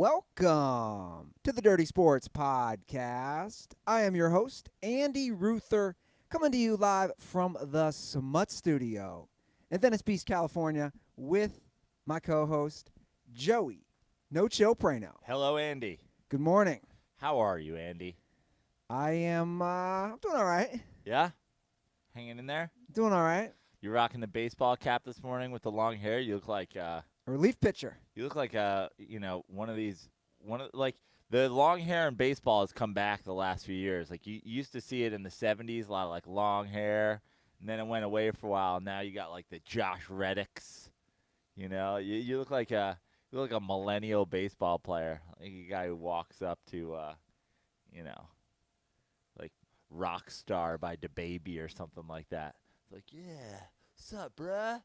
Welcome to the Dirty Sports Podcast. I am your host, Andy Ruther, coming to you live from the Smut Studio in Venice Beach, California, with my co-host, Joey No Chill Prano. Hello, Andy. Good morning. How are you, Andy? I am I'm doing all right. Yeah? Hanging in there? Doing all right. You're rocking the baseball cap this morning with the long hair. You look like A relief pitcher. one of these the long hair in baseball has come back the last few years. Like you used to see it in the 70s, a lot of like long hair, and then it went away for a while. Now you got like the Josh Reddicks. You look like a millennial baseball player, like a guy who walks up to like Rock Star by DaBaby or something like that. It's like, yeah, sup, bruh?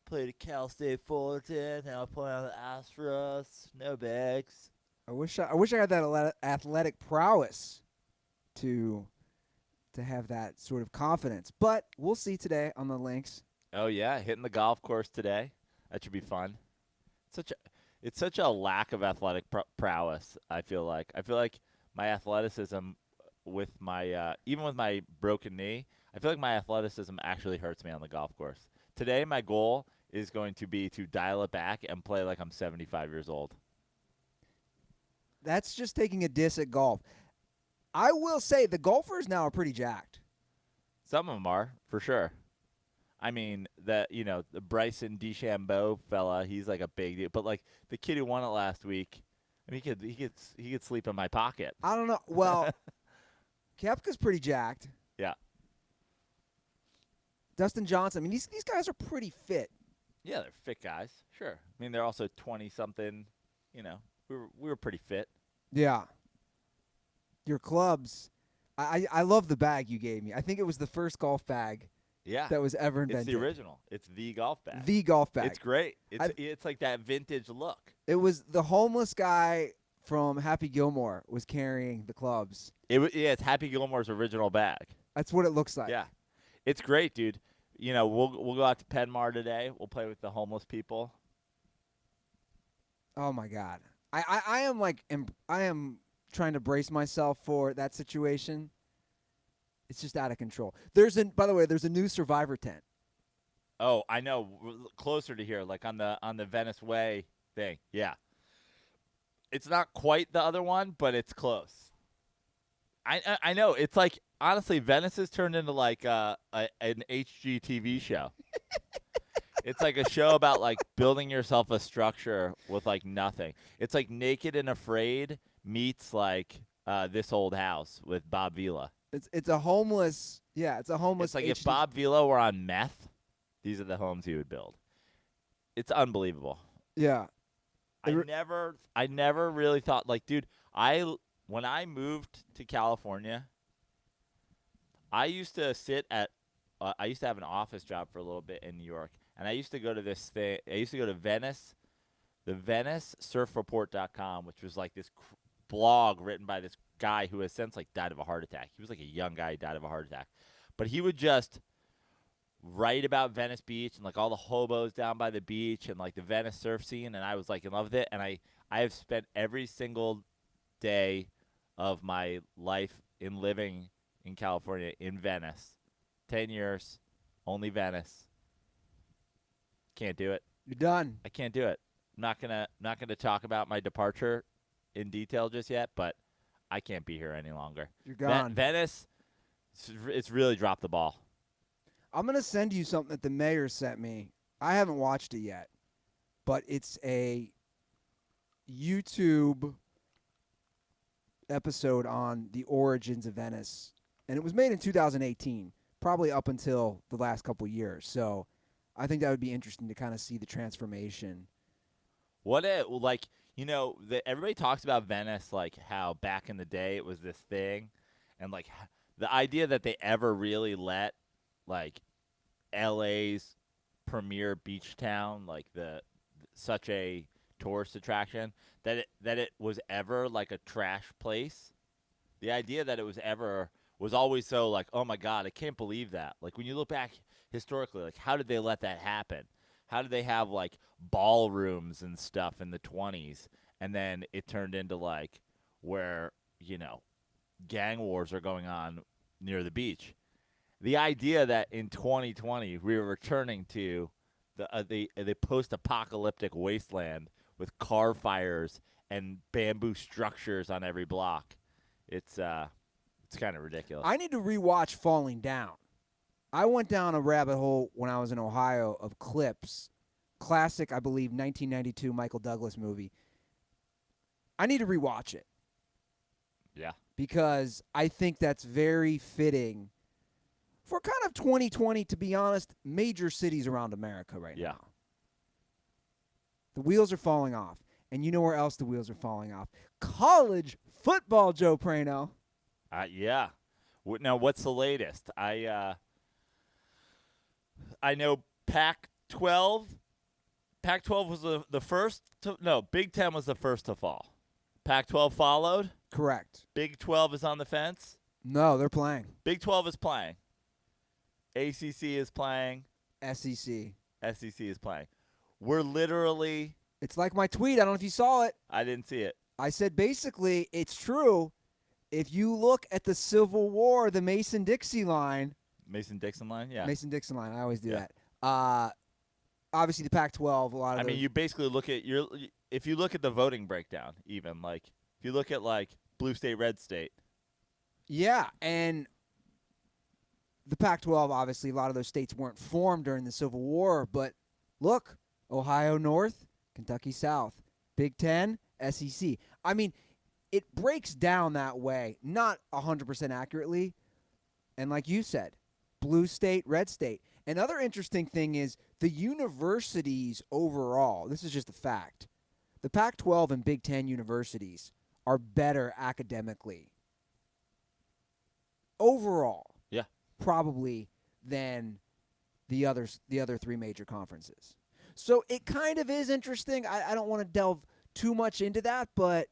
Played at Cal State Fullerton. Now I play on the Astros. No bags. I wish I had that athletic prowess to have that sort of confidence. But we'll see today on the links. Oh yeah, hitting the golf course today. That should be fun. It's such a lack of athletic prowess. I feel like my athleticism with my even with my broken knee, I feel like my athleticism actually hurts me on the golf course. Today, my goal is going to be to dial it back and play like I'm 75 years old. That's just taking a diss at golf. I will say the golfers now are pretty jacked. Some of them are, for sure. I mean, the Bryson DeChambeau fella, he's like a big deal. But like the kid who won it last week, I mean, he could sleep in my pocket. I don't know. Well, Koepka's pretty jacked. Yeah. Dustin Johnson. I mean, these guys are pretty fit. Yeah, they're fit guys. Sure. I mean, they're also 20-something. We were pretty fit. Yeah. Your clubs. I love the bag you gave me. I think it was the first golf bag. Yeah. That was ever invented. It's the original. It's the golf bag. The golf bag. It's great. It's like that vintage look. It was the homeless guy from Happy Gilmore was carrying the clubs. It's Happy Gilmore's original bag. That's what it looks like. Yeah. It's great, dude. We'll go out to Penmar today. We'll play with the homeless people. Oh my God. I am trying to brace myself for that situation. It's just out of control. By the way, there's a new Survivor tent. Oh, I know. We're closer to here, like on the Venice Way thing. Yeah. It's not quite the other one, but it's close. I know. It's like, honestly, Venice has turned into like an HGTV show. It's like a show about like building yourself a structure with like nothing. It's like Naked and Afraid meets like This Old House with Bob Vila. It's a homeless. Yeah, it's a homeless. It's like if Bob Vila were on meth, these are the homes he would build. It's unbelievable. Yeah. I never really thought, like, dude, when I moved to California, I used to I used to have an office job for a little bit in New York, and I used to go to this thing. I used to go to Venice, the VeniceSurfReport.com, which was like this blog written by this guy who has since like died of a heart attack. He was like a young guy who died of a heart attack, but he would just write about Venice Beach and like all the hobos down by the beach and like the Venice surf scene, and I was like in love with it. And I have spent every single day of my life in living in California in Venice. 10 years, only Venice. Can't do it. You're done. I can't do it. I'm not gonna talk about my departure in detail just yet, but I can't be here any longer. You're gone. Venice, it's really dropped the ball. I'm going to send you something that the mayor sent me. I haven't watched it yet, but it's a YouTube episode on the origins of Venice, and it was made in 2018, probably up until the last couple years. So I think that would be interesting to kind of see the transformation. Everybody talks about Venice, like how back in the day it was this thing, and like the idea that they ever really let like LA's premier beach town, like such a tourist attraction, that it was ever like a trash place. The idea that it was always so like, oh my God, I can't believe that. Like when you look back historically, like how did they let that happen? how did they have like ballrooms and stuff in the 20s, and then it turned into like where gang wars are going on near the beach. The idea that in 2020 we were returning to the post-apocalyptic wasteland with car fires and bamboo structures on every block, it's kind of ridiculous. I need to rewatch Falling Down. I went down a rabbit hole when I was in Ohio of clips. Classic, I believe, 1992 Michael Douglas movie. I need to rewatch it. Yeah. Because I think that's very fitting for kind of 2020, to be honest, major cities around America right now. The wheels are falling off. And you know where else the wheels are falling off? College football, Joe Prano. Yeah. Now, what's the latest? I know Pac-12. Pac-12 was the first to – no, Big Ten was the first to fall. Pac-12 followed. Correct. Big 12 is on the fence. No, they're playing. Big 12 is playing. ACC is playing. SEC. SEC is playing. We're literally – It's like my tweet. I don't know if you saw it. I didn't see it. I said basically it's true. If you look at the Civil War, the Mason-Dixon line. Mason-Dixon line? Yeah. Mason-Dixon line. I always do that. Obviously, the Pac-12, a lot of I mean, you basically look at if you look at the voting breakdown, even like if you look at like blue state, red state. Yeah, and the Pac-12, obviously, a lot of those states weren't formed during the Civil War. But look, Ohio North, Kentucky South, Big Ten, SEC. I mean, it breaks down that way, not 100% accurately. And like you said, blue state, red state. Another interesting thing is the universities overall, this is just a fact, the Pac-12 and Big Ten universities are better academically overall, probably than the other three major conferences. So it kind of is interesting. I don't want to delve too much into that, but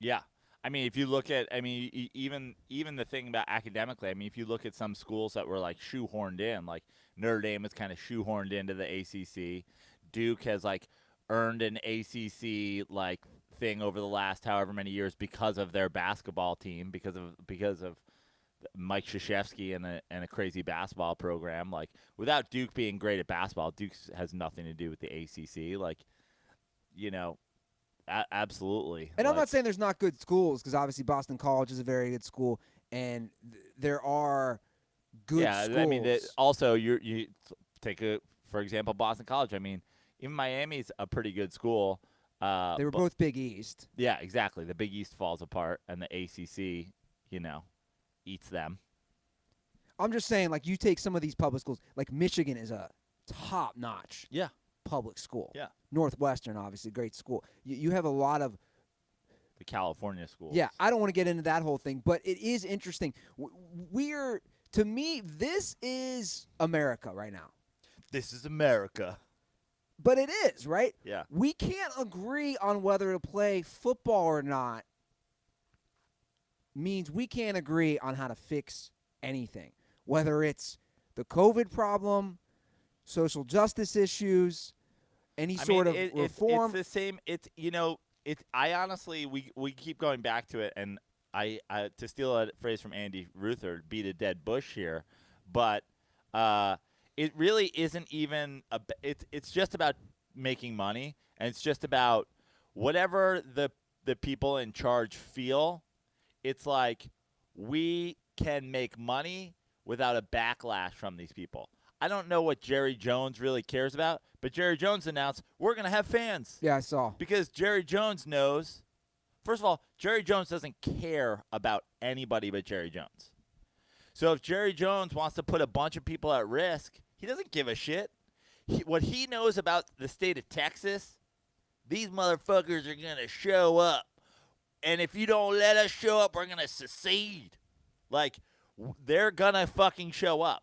Yeah. I mean, if you look at, even the thing about academically, I mean, if you look at some schools that were like shoehorned in, like Notre Dame is kind of shoehorned into the ACC. Duke has like earned an ACC like thing over the last however many years because of their basketball team, because of Mike Krzyzewski and a crazy basketball program. Like without Duke being great at basketball, Duke has nothing to do with the ACC. Like, absolutely. And I'm not saying there's not good schools, because obviously Boston College is a very good school, and there are good schools. I mean, also you take for example, Boston College. I mean, even Miami's a pretty good school. They were both Big East. Yeah, exactly. The Big East falls apart, and the ACC, eats them. I'm just saying, like, you take some of these public schools, like Michigan is a top-notch public school. Yeah. Northwestern, obviously, great school. You have a lot of the California schools. Yeah, I don't want to get into that whole thing, but it is interesting. To me, this is America right now. This is America. But it is, right? Yeah. We can't agree on whether to play football or not. Means we can't agree on how to fix anything. Whether it's the COVID problem, social justice issues, any sort of reform. It's the same. I honestly, we keep going back to it, and I to steal a phrase from Andy Ruther, beat a dead bush here, but it really isn't even it's just about making money, and it's just about whatever the people in charge feel. It's like we can make money without a backlash from these people. I don't know what Jerry Jones really cares about, but Jerry Jones announced we're going to have fans. Yeah, I saw. Because Jerry Jones knows, first of all, Jerry Jones doesn't care about anybody but Jerry Jones. So if Jerry Jones wants to put a bunch of people at risk, he doesn't give a shit. What he knows about the state of Texas, these motherfuckers are going to show up. And if you don't let us show up, we're going to secede. Like, they're going to fucking show up.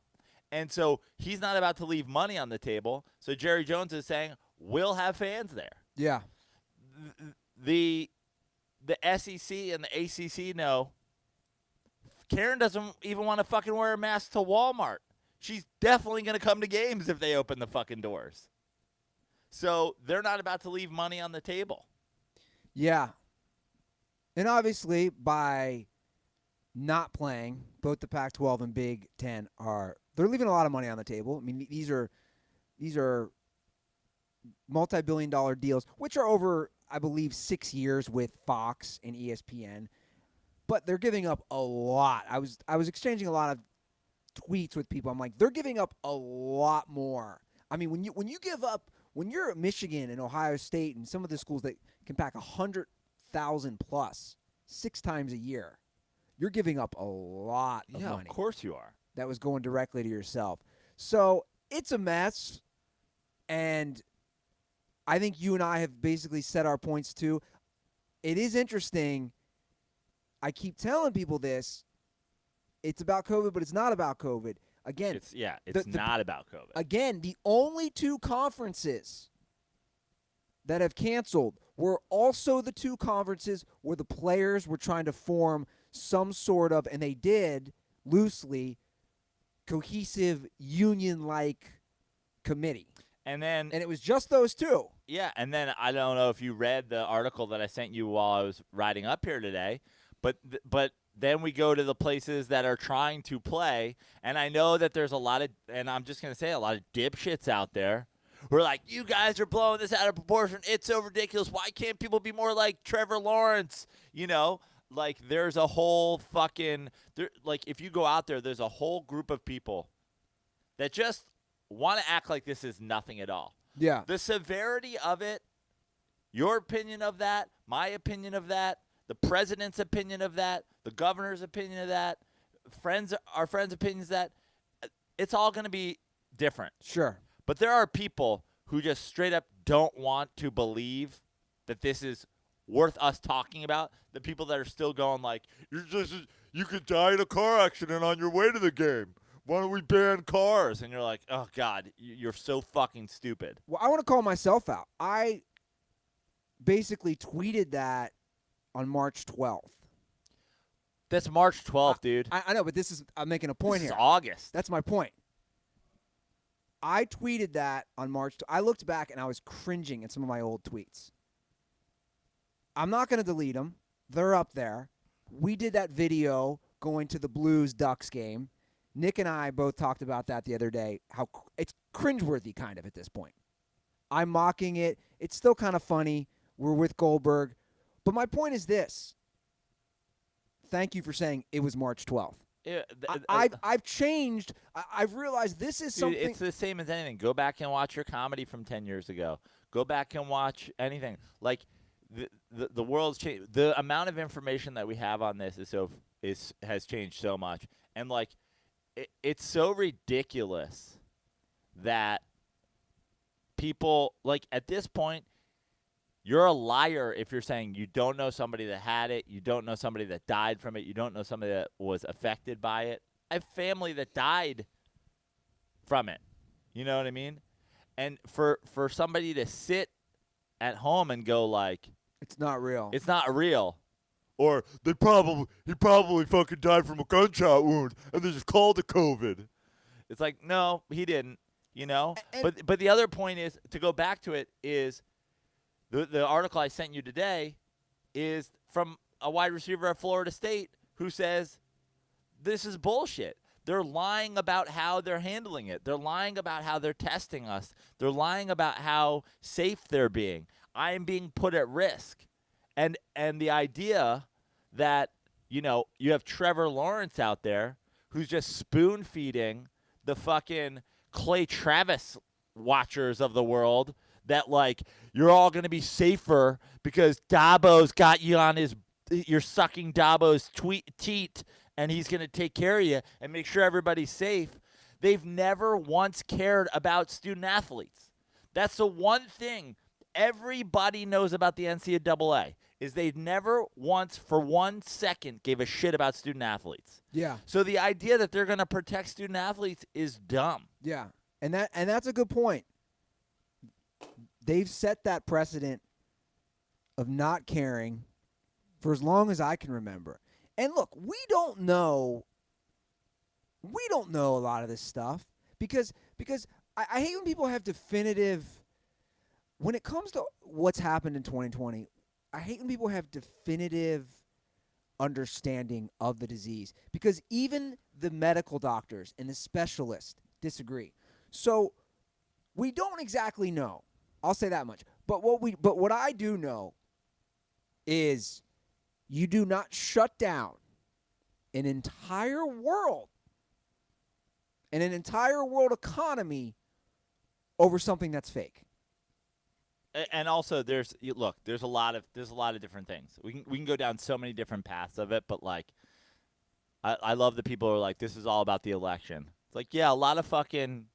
And so he's not about to leave money on the table. So Jerry Jones is saying, we'll have fans there. Yeah. The SEC and the ACC know Karen doesn't even want to fucking wear a mask to Walmart. she's definitely going to come to games if they open the fucking doors. So they're not about to leave money on the table. Yeah. And obviously, by not playing, both the Pac-12 and Big Ten they're leaving a lot of money on the table. I mean, these are multi-billion-dollar deals, which are over, I believe, 6 years with Fox and ESPN. But they're giving up a lot. I was exchanging a lot of tweets with people. I'm like, they're giving up a lot more. I mean, when you're at Michigan and Ohio State and some of the schools that can pack 100,000 plus 6 times a year, you're giving up a lot of money. Of course you are. That was going directly to yourself. So it's a mess, and I think you and I have basically set our points too. It is interesting. I keep telling people this. It's about COVID, but it's not about COVID. Again, it's not about COVID. Again, the only 2 conferences that have canceled were also the 2 conferences where the players were trying to form some sort of, and they did loosely, cohesive union-like committee. And it was just those 2. Yeah, and then I don't know if you read the article that I sent you while I was riding up here today, but then we go to the places that are trying to play, and I know that there's a lot of, and I'm just going to say a lot of dipshits out there who are like, you guys are blowing this out of proportion. It's so ridiculous. Why can't people be more like Trevor Lawrence? You know, like there's a whole fucking, like if you go out there, there's a whole group of people that just want to act like this is nothing at all. Yeah. The severity of it, your opinion of that, my opinion of that, the president's opinion of that, the governor's opinion of that, our friends' opinions of that, it's all going to be different. Sure. But there are people who just straight up don't want to believe that this is worth us talking about. The people that are still going like, you could die in a car accident on your way to the game. Why don't we ban cars? And you're like, oh, God, you're so fucking stupid. Well, I want to call myself out. I basically tweeted that on March 12th. That's March 12th, dude. I know, but I'm making a point here. It's August. That's my point. I tweeted that on March. I looked back and I was cringing at some of my old tweets. I'm not going to delete them. They're up there. We did that video going to the Blues-Ducks game. Nick and I both talked about that the other day, how it's cringeworthy kind of at this point. I'm mocking it. It's still kind of funny. We're with Goldberg. But my point is this. Thank you for saying it was March 12th. Yeah, I've changed. I've realized this is something. Dude, it's the same as anything. Go back and watch your comedy from 10 years ago. Go back and watch anything. Like the world's changed. The amount of information that we have on this has changed so much. And like it's so ridiculous that people like at this point. You're a liar if you're saying you don't know somebody that had it, you don't know somebody that died from it, you don't know somebody that was affected by it. I have family that died from it. You know what I mean? And for somebody to sit at home and go like, it's not real. It's not real. Or he probably fucking died from a gunshot wound and they just called it COVID. It's like, no, he didn't, you know? But the other point is, to go back to it, is the article I sent you today is from a wide receiver at Florida State who says this is bullshit. They're lying about how they're handling it. They're lying about how they're testing us. They're lying about how safe they're being. I am being put at risk. And the idea that, you know, you have Trevor Lawrence out there who's just spoon-feeding the fucking Clay Travis watchers of the world that, like, you're all going to be safer because Dabo's got you on you're sucking Dabo's teat, and he's going to take care of you and make sure everybody's safe. They've never once cared about student athletes. That's the one thing everybody knows about the NCAA is they've never once for 1 second gave a shit about student athletes. Yeah. So the idea that they're going to protect student athletes is dumb. Yeah. And that's a good point. They've set that precedent of not caring for as long as I can remember. And look, we don't know We don't know a lot of this stuff because I hate when people have definitive. When it comes to what's happened in 2020, I hate when people have definitive understanding of the disease because even the medical doctors and the specialists disagree. So we don't exactly know. I'll say that much. But what I do know is you do not shut down an entire world and an entire world economy over something that's fake. And also, there's a lot of different things. We can go down so many different paths of it, but like, I love the people who are like, this is all about the election. It's like, yeah, a lot of fucking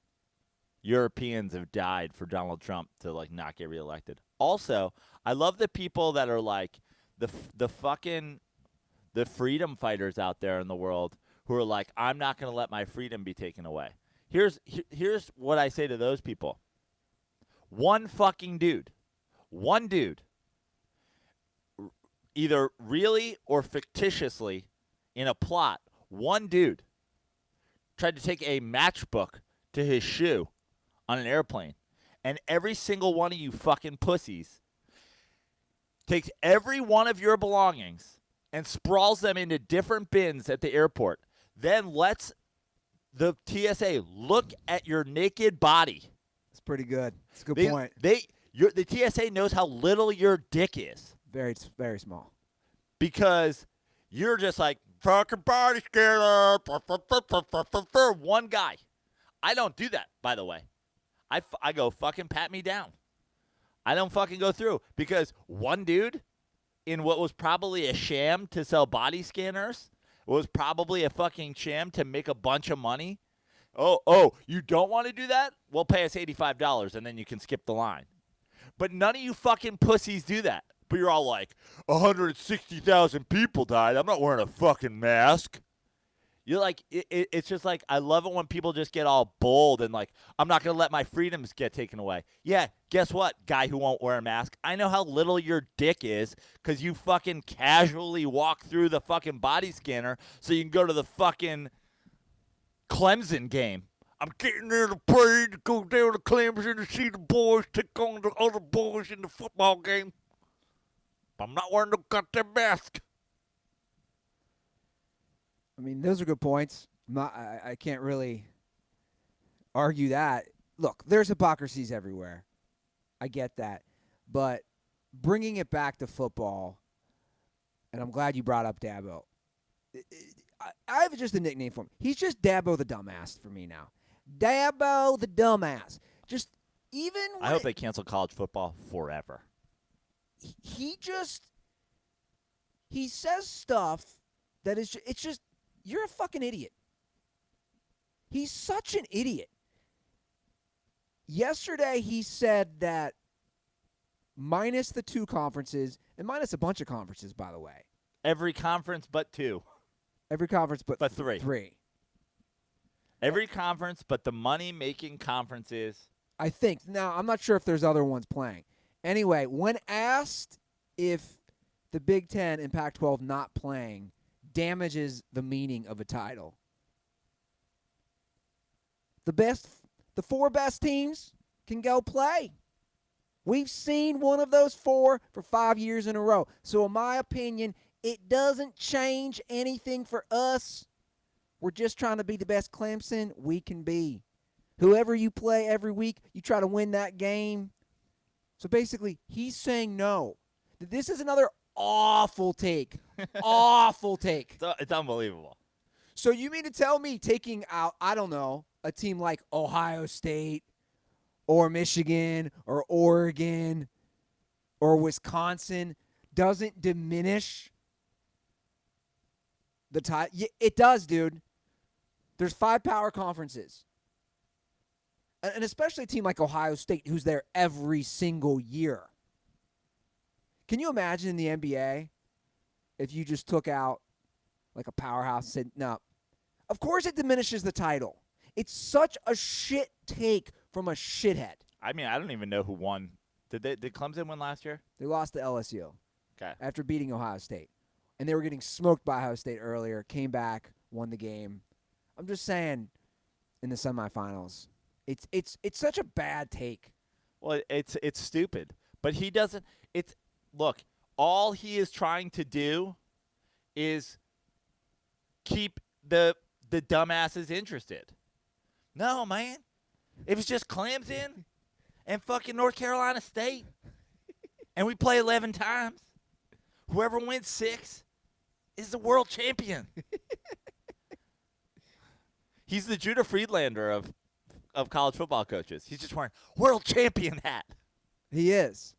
Europeans have died for Donald Trump to like not get reelected. Also, I love the people that are like the freedom fighters out there in the world who are like, I'm not going to let my freedom be taken away. Here's what I say to those people. One dude, either really or fictitiously in a plot, one dude tried to take a matchbook to his shoe on an airplane, and every single one of you fucking pussies takes every one of your belongings and sprawls them into different bins at the airport, then lets the TSA look at your naked body. It's pretty good. It's a good point. The TSA knows how little your dick is. Very, very small. Because you're just like, fucking body scanner. One guy. I don't do that, by the way. I go, fucking pat me down. I don't fucking go through. Because one dude, in what was probably a sham to sell body scanners, was probably a fucking sham to make a bunch of money. Oh, you don't want to do that? Well, pay us $85 and then you can skip the line. But none of you fucking pussies do that. But you're all like, 160,000 people died. I'm not wearing a fucking mask. You're like, it's just like, I love it when people just get all bold and like, I'm not going to let my freedoms get taken away. Yeah, guess what, guy who won't wear a mask? I know how little your dick is because you fucking casually walk through the fucking body scanner so you can go to the fucking Clemson game. I'm getting there to play to go down to Clemson to see the boys take on the other boys in the football game. I'm not wearing no goddamn mask. I mean, those are good points. I can't really argue that. Look, there's hypocrisies everywhere. I get that. But bringing it back to football, and I'm glad you brought up Dabo. I have just a nickname for him. He's just Dabo the dumbass for me now. Dabo the dumbass. Just even when I hope they cancel college football forever. He says stuff that is it's just you're a fucking idiot. He's such an idiot. Yesterday he said that minus the two conferences and minus a bunch of conferences, by the way. Every conference but two. Every conference but three. Three. Every conference but the money-making conferences. I think. Now, I'm not sure if there's other ones playing. Anyway, when asked if the Big Ten and Pac-12 not playing damages the meaning of a title, the four best teams can go play. We've seen one of those four for 5 years in a row. So in my opinion, it doesn't change anything for us. We're just trying to be the best Clemson we can be. Whoever you play every week, you try to win that game. So basically, he's saying no. This is another awful take. Awful take. It's unbelievable. So you mean to tell me taking out, I don't know, a team like Ohio State or Michigan or Oregon or Wisconsin doesn't diminish the tie? Yeah, it does, dude. There's 5 power conferences. And especially a team like Ohio State who's there every single year. Can you imagine in the NBA if you just took out like a powerhouse and said, no. Of course it diminishes the title. It's such a shit take from a shithead. I mean, I don't even know who won. Did Clemson win last year? They lost to LSU. Okay. After beating Ohio State. And they were getting smoked by Ohio State earlier, came back, won the game. I'm just saying, in the semifinals, it's such a bad take. Well, it's stupid. But he doesn't. Look. All he is trying to do is keep the dumbasses interested. No, man. If it's just Clemson and fucking North Carolina State, and we play 11 times, whoever wins 6 is the world champion. He's the Judah Friedlander of college football coaches. He's just wearing world champion hat. He is.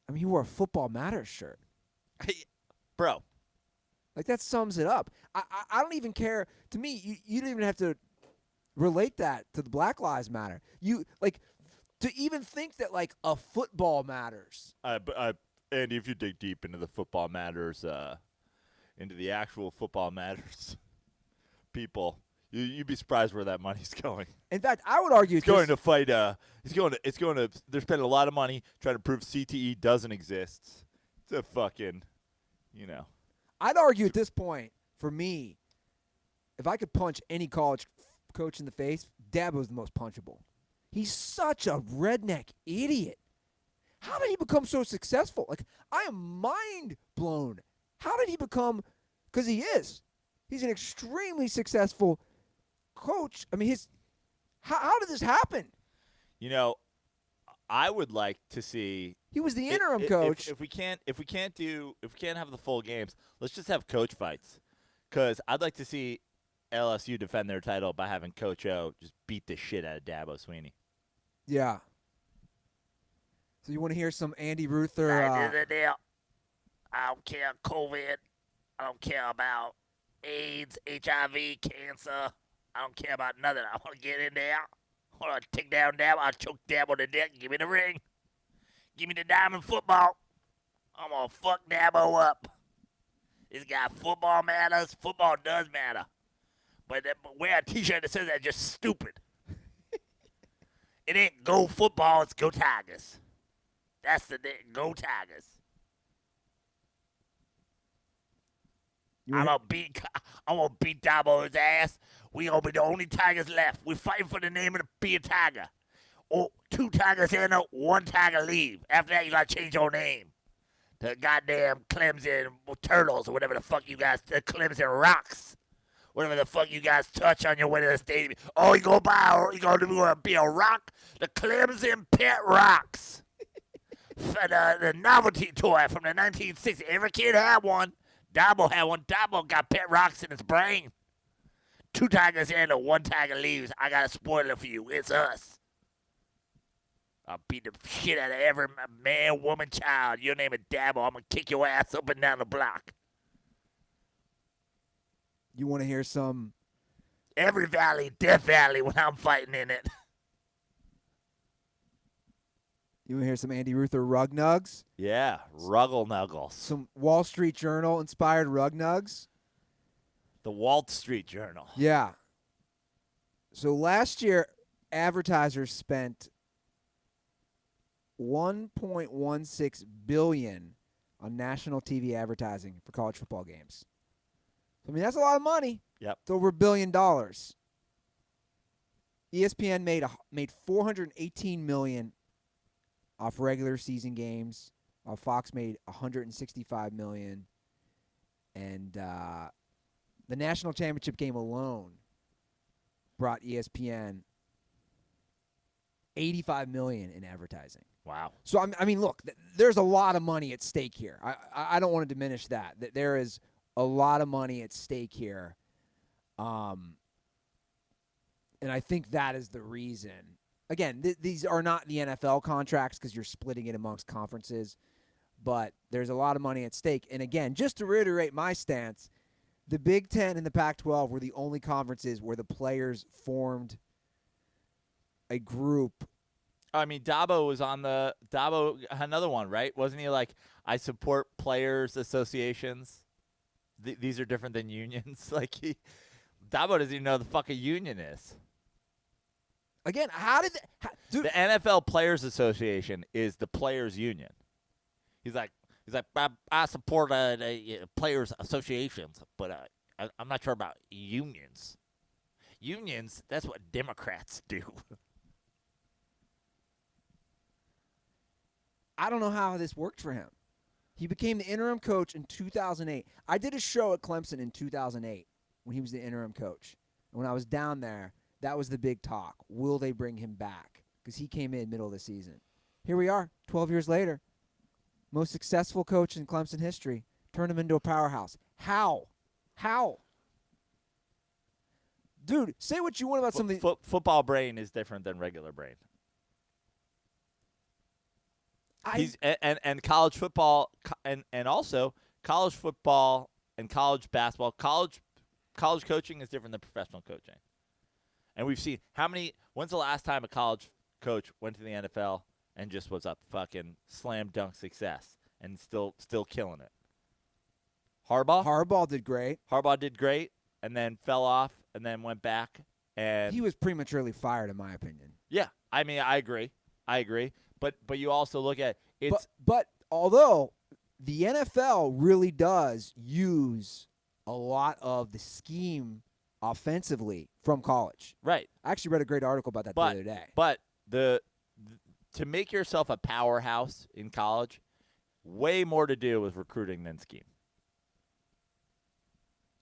I mean, he wore a Football Matters shirt. Bro. Like, that sums it up. I don't even care. To me, you don't even have to relate that to the Black Lives Matter. You, like, to even think that, like, a football matters. Andy, if you dig deep into the Football Matters, into the actual Football Matters people, you'd be surprised where that money's going. In fact, I would argue it's going to fight. It's going to. They're spending a lot of money trying to prove CTE doesn't exist. It's a fucking, I'd argue at this point, for me, if I could punch any college coach in the face, Dabo's the most punchable. He's such a redneck idiot. How did he become so successful? Like, I am mind blown. How did he become? Because he is. He's an extremely successful coach. I mean, how did this happen? I would like to see. He was the interim coach. If we can't have the full games, let's just have coach fights. Because I'd like to see LSU defend their title by having Coach O just beat the shit out of Dabo Swinney. Yeah. So you want to hear some Andy Ruther? I don't care COVID. I don't care about AIDS, HIV, cancer. I don't care about nothing. I want to get in there. I want to take down Dabo. I'll choke Dabo to death. Give me the ring. Give me the diamond football. I'm going to fuck Dabo up. This guy, football matters. Football does matter. But wear a T-shirt that says that just stupid. It ain't go football. It's go Tigers. That's the thing. Go Tigers. I'm gonna beat Dabo's ass. We gonna be the only Tigers left. We're fighting for the name of the be a Tiger. Or 2 Tigers enter, 1 Tiger leave. After that, you gotta change your name. The goddamn Clemson Turtles or whatever the fuck you guys, the Clemson Rocks. Whatever the fuck you guys touch on your way to the stadium. Oh, you gonna be a rock? The Clemson Pet Rocks. the novelty toy from the 1960s. Every kid had one. Dabo had one. Dabo got pet rocks in his brain. 2 Tigers enter, 1 Tiger leaves. I got a spoiler for you. It's us. I'll beat the shit out of every man, woman, child. Your name is Dabo. I'm going to kick your ass up and down the block. You want to hear some? Every valley, Death Valley when I'm fighting in it. You want to hear some Andy Ruther rug nugs? Yeah, Ruggle Nuggles. Some Wall Street Journal inspired rug nugs. The Wall Street Journal. Yeah. So last year, advertisers spent $1.16 billion on national TV advertising for college football games. I mean, that's a lot of money. Yep. It's over $1 billion. ESPN made $418 million off regular season games. Fox made $165 million, and the national championship game alone brought ESPN $85 million in advertising. Wow. So I mean, look, there's a lot of money at stake here. I don't want to diminish that. There is a lot of money at stake here, and I think that is the reason. Again, these are not the NFL contracts because you're splitting it amongst conferences, but there's a lot of money at stake. And again, just to reiterate my stance, the Big Ten and the Pac-12 were the only conferences where the players formed a group. I mean, Dabo was on Dabo, another one, right? Wasn't he like, I support players' associations? These are different than unions. Like, Dabo doesn't even know the fuck a union is. Again, how did the NFL Players Association is the players' union. He's like, I support players' associations, but I'm not sure about unions. Unions, that's what Democrats do. I don't know how this worked for him. He became the interim coach in 2008. I did a show at Clemson in 2008 when he was the interim coach. And when I was down there, that was the big talk. Will they bring him back? Because he came in middle of the season. Here we are, 12 years later. Most successful coach in Clemson history. Turned him into a powerhouse. How? Dude, say what you want about something. Football brain is different than regular brain. And college football and also college football and college basketball. College coaching is different than professional coaching. And we've seen when's the last time a college coach went to the NFL and just was a fucking slam dunk success and still killing it? Harbaugh did great. Harbaugh did great and then fell off and then went back, and he was prematurely fired, in my opinion. Yeah, I mean, I agree. But you also look at it's. But although the NFL really does use a lot of the scheme offensively from college. Right. I actually read a great article about that the other day. But to make yourself a powerhouse in college, way more to do with recruiting than scheme.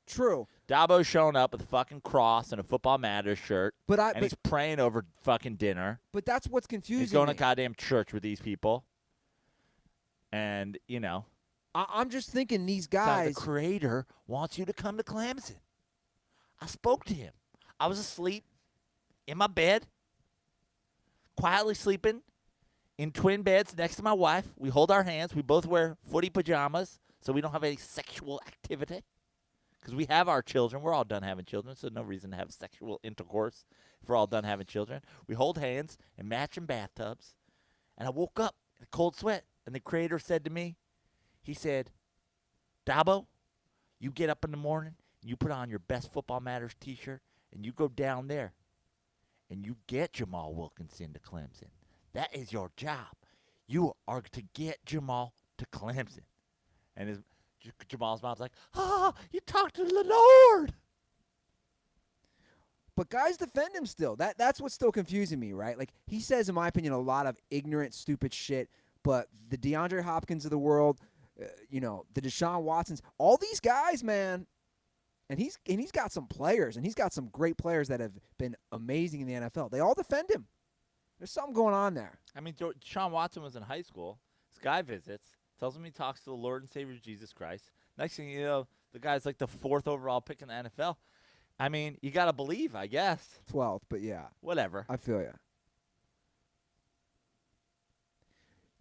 True. Dabo's showing up with a fucking cross and a Football Matters shirt, and he's praying over fucking dinner. But that's what's confusing. He's going to goddamn church with these people, and I'm just thinking these guys. The creator wants you to come to Clemson. I spoke to him. I was asleep in my bed, quietly sleeping in twin beds next to my wife. We hold our hands. We both wear footy pajamas so we don't have any sexual activity. Because we have our children. We're all done having children, so no reason to have sexual intercourse if we're all done having children. We hold hands in matching bathtubs. And I woke up in a cold sweat. And the creator said to me, he said, Dabo, you get up in the morning, and you put on your best Football Matters t-shirt, and you go down there, and you get Jamal Wilkinson to Clemson. That is your job. You are to get Jamal to Clemson. And Jamal's mom's like, you talked to the Lord. But guys defend him still. That's what's still confusing me, right? Like, he says, in my opinion, a lot of ignorant, stupid shit. But the DeAndre Hopkins of the world, the Deshaun Watsons, all these guys, man, and he's got some players, and he's got some great players that have been amazing in the NFL. They all defend him. There's something going on there. I mean, Deshaun Watson was in high school. This guy visits. Tells him he talks to the Lord and Savior Jesus Christ. Next thing you know, the guy's like the 4th overall pick in the NFL. I mean, you got to believe, I guess. 12th, but yeah. Whatever. I feel you.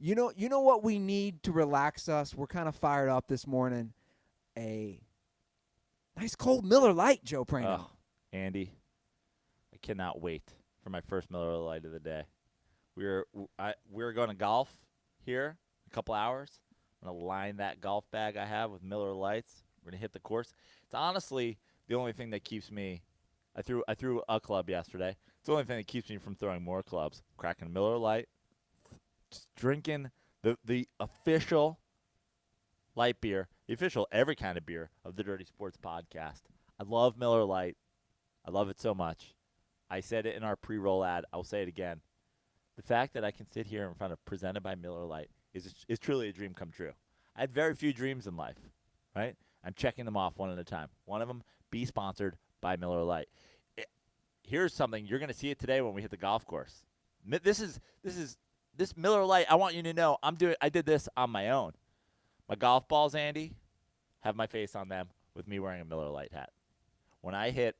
You know what we need to relax us? We're kind of fired up this morning. A nice cold Miller Lite, Joe Prano. Oh, Andy, I cannot wait for my first Miller Lite of the day. We're going to golf here in a couple hours. I'm going to line that golf bag I have with Miller Lights. We're going to hit the course. It's honestly the only thing that keeps me – I threw a club yesterday. It's the only thing that keeps me from throwing more clubs. Cracking a Miller Lite, just drinking the official light beer, the official every kind of beer of the Dirty Sports Podcast. I love Miller Lite. I love it so much. I said it in our pre-roll ad. I'll say it again. The fact that I can sit here in front of Presented by Miller Lite is truly a dream come true. I had very few dreams in life, right? I'm checking them off one at a time. One of them, be sponsored by Miller Lite. Here's something. You're going to see it today when we hit the golf course. This Miller Lite, I want you to know, I did this on my own. My golf balls, Andy, have my face on them with me wearing a Miller Lite hat. When I hit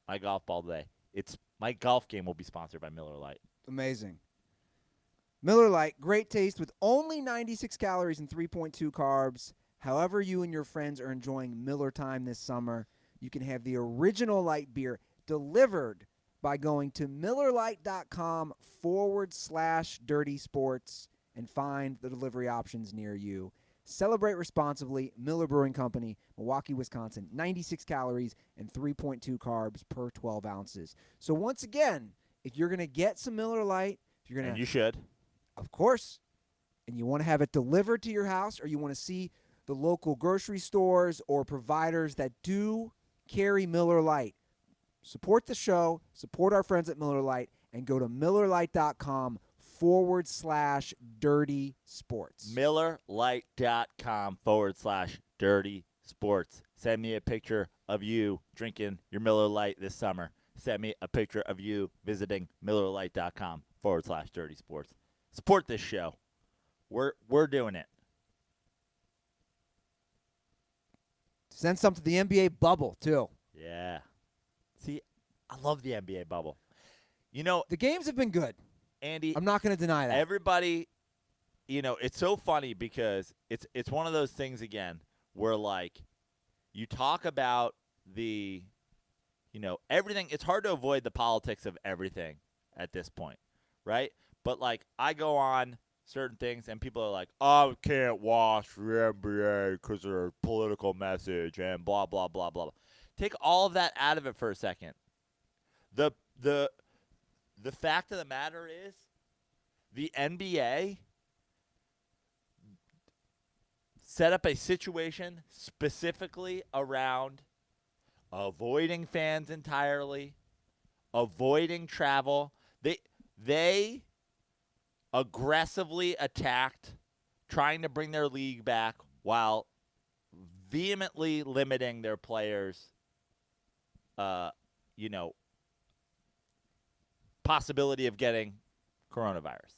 my golf ball today, my golf game will be sponsored by Miller Lite. Amazing. Miller Lite, great taste with only 96 calories and 3.2 carbs. However you and your friends are enjoying Miller time this summer, you can have the original light beer delivered by going to MillerLite.com/dirty sports and find the delivery options near you. Celebrate responsibly. Miller Brewing Company, Milwaukee, Wisconsin. 96 calories and 3.2 carbs per 12 ounces. So once again, if you're going to get some Miller Lite, And you should. Of course. And you want to have it delivered to your house, or you want to see the local grocery stores or providers that do carry Miller Lite. Support the show, support our friends at Miller Lite, and go to MillerLite.com/dirty sports. MillerLite.com/dirty sports. Send me a picture of you drinking your Miller Lite this summer. Send me a picture of you visiting MillerLite.com/dirty sports. Support this show. We're doing it. Send some to the NBA bubble, too. Yeah. See, I love the NBA bubble. You know, The games have been good. Andy, I'm not going to deny that. everybody, it's so funny because it's one of those things again where like you talk about the, everything. It's hard to avoid the politics of everything at this point, right? But like I go on certain things and people are like, "Oh, I can't watch the NBA because of their political message and blah blah blah blah." Take all of that out of it for a second. The fact of the matter is, the NBA set up a situation specifically around avoiding fans entirely, avoiding travel. They aggressively attacked trying to bring their league back while vehemently limiting their players' possibility of getting coronavirus.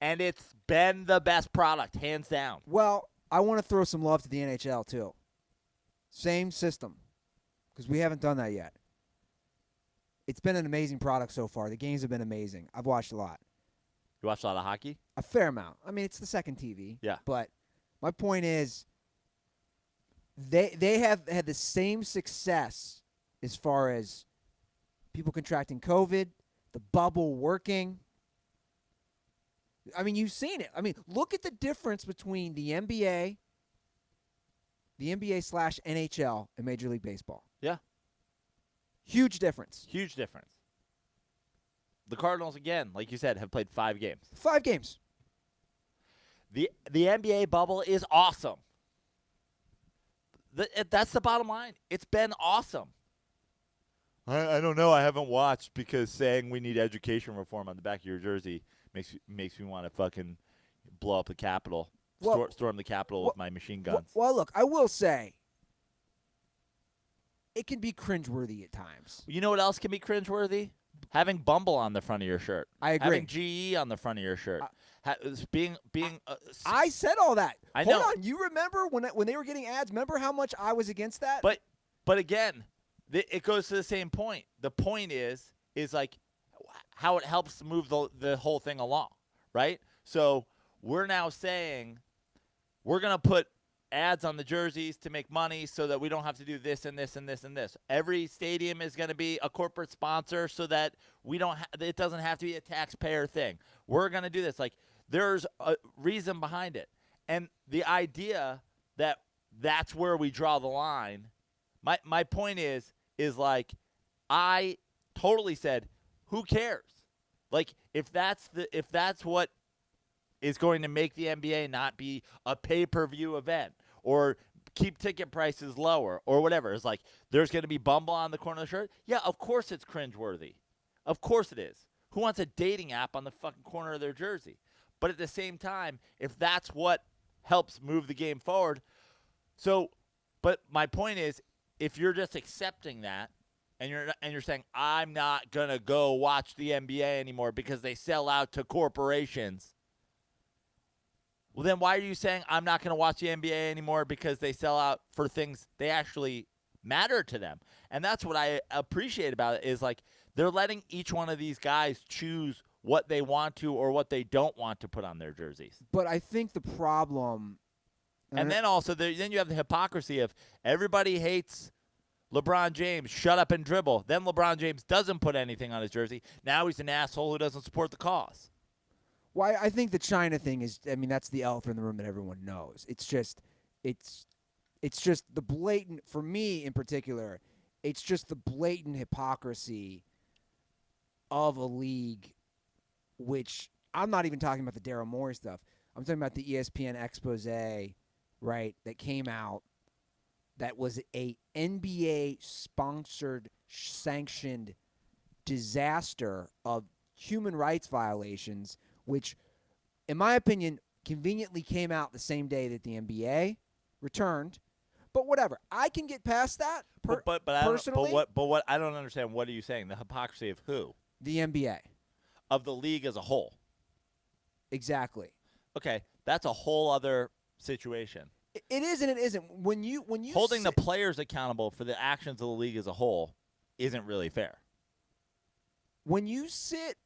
And it's been the best product, hands down. Well, I want to throw some love to the NHL, too. Same system, because we haven't done that yet. It's been an amazing product so far. The games have been amazing. I've watched a lot. You watch a lot of hockey? A fair amount. I mean, it's the second TV. Yeah. But my point is, they have had the same success as far as people contracting COVID, the bubble working. I mean, you've seen it. I mean, look at the difference between the NBA /NHL, and Major League Baseball. Yeah. Huge difference. Huge difference. The Cardinals, again, like you said, have played 5 games. 5 games. The NBA bubble is awesome. That's the bottom line. It's been awesome. I don't know. I haven't watched because saying we need education reform on the back of your jersey makes me want to fucking blow up the Capitol, storm the Capitol with my machine guns. Well, look, I will say it can be cringeworthy at times. You know what else can be cringeworthy? Having Bumble on the front of your shirt. I agree. Having GE on the front of your shirt. I said all that. I know. Hold on. You remember when they were getting ads? Remember how much I was against that? But again, it goes to the same point. The point is like how it helps move the whole thing along, right? So we're now saying we're going to put ads on the jerseys to make money so that we don't have to do this and this and this and this. Every stadium is going to be a corporate sponsor so that it doesn't have to be a taxpayer thing. We're going to do this. Like, there's a reason behind it. And the idea that that's where we draw the line, my point is like, I totally said, who cares? Like, if that's what is going to make the NBA not be a pay-per-view event or keep ticket prices lower or whatever. It's like there's going to be Bumble on the corner of the shirt. Yeah, of course it's cringeworthy. Of course it is. Who wants a dating app on the fucking corner of their jersey? But at the same time, if that's what helps move the game forward. But my point is, if you're just accepting that and you're saying, I'm not going to go watch the NBA anymore because they sell out to corporations, well, then why are you saying I'm not going to watch the NBA anymore because they sell out for things they actually matter to them? And that's what I appreciate about it is like they're letting each one of these guys choose what they want to or what they don't want to put on their jerseys. But I think the problem – and then also then you have the hypocrisy of everybody hates LeBron James, shut up and dribble. Then LeBron James doesn't put anything on his jersey. Now he's an asshole who doesn't support the cause. Well, I think the China thing is, I mean, that's the elephant in the room that everyone knows. It's just the blatant, for me in particular, it's just the blatant hypocrisy of a league, which I'm not even talking about the Daryl Morey stuff. I'm talking about the ESPN expose, right, that came out that was a NBA sponsored, sanctioned disaster of human rights violations, which, in my opinion, conveniently came out the same day that the NBA returned. But whatever, I can get past that. But I personally, but what I don't understand. What are you saying? The hypocrisy of who? the NBA. Of the league as a whole. Exactly. Okay, that's a whole other situation. It is and it isn't. When you holding the players accountable for the actions of the league as a whole isn't really fair. When you sit,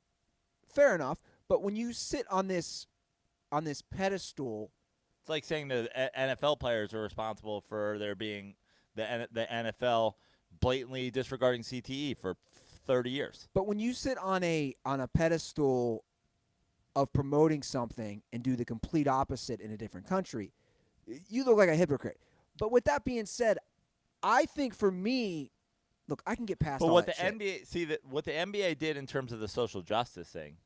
fair enough, but when you sit on this pedestal, it's like saying the NFL players are responsible for there being the NFL blatantly disregarding CTE for 30 years. But when you sit on a pedestal of promoting something and do the complete opposite in a different country, you look like a hypocrite. But with that being said, I think for me, look, I can get past all that shit. What the NBA did in terms of the social justice thing,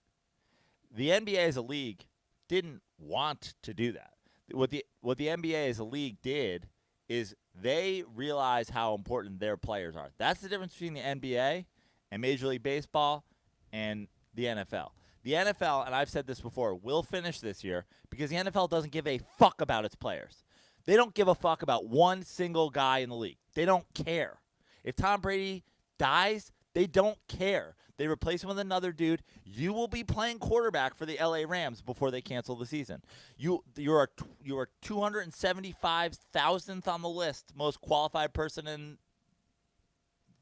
the NBA as a league didn't want to do that. What the NBA as a league did is they realize how important their players are. That's the difference between the NBA and Major League Baseball and the NFL. The NFL, and I've said this before, will finish this year because the NFL doesn't give a fuck about its players. They don't give a fuck about one single guy in the league. They don't care. If Tom Brady dies, they don't care. They replace him with another dude. You will be playing quarterback for the LA Rams before they cancel the season. You are 275,000th on the list, most qualified person in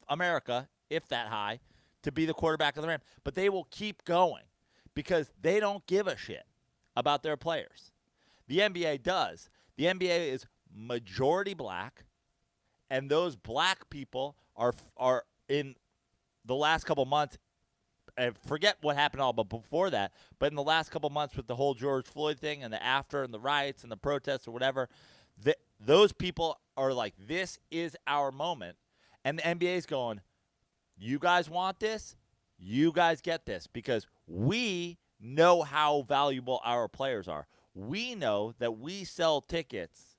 America, if that high, to be the quarterback of the Rams. But they will keep going because they don't give a shit about their players. The NBA does. The NBA is majority black, and those black people are in the last couple months, and forget what happened all, but before that, but in the last couple months with the whole George Floyd thing and the after and the riots and the protests or whatever, those people are like, this is our moment. And the NBA is going, you guys want this? You guys get this because we know how valuable our players are. We know that we sell tickets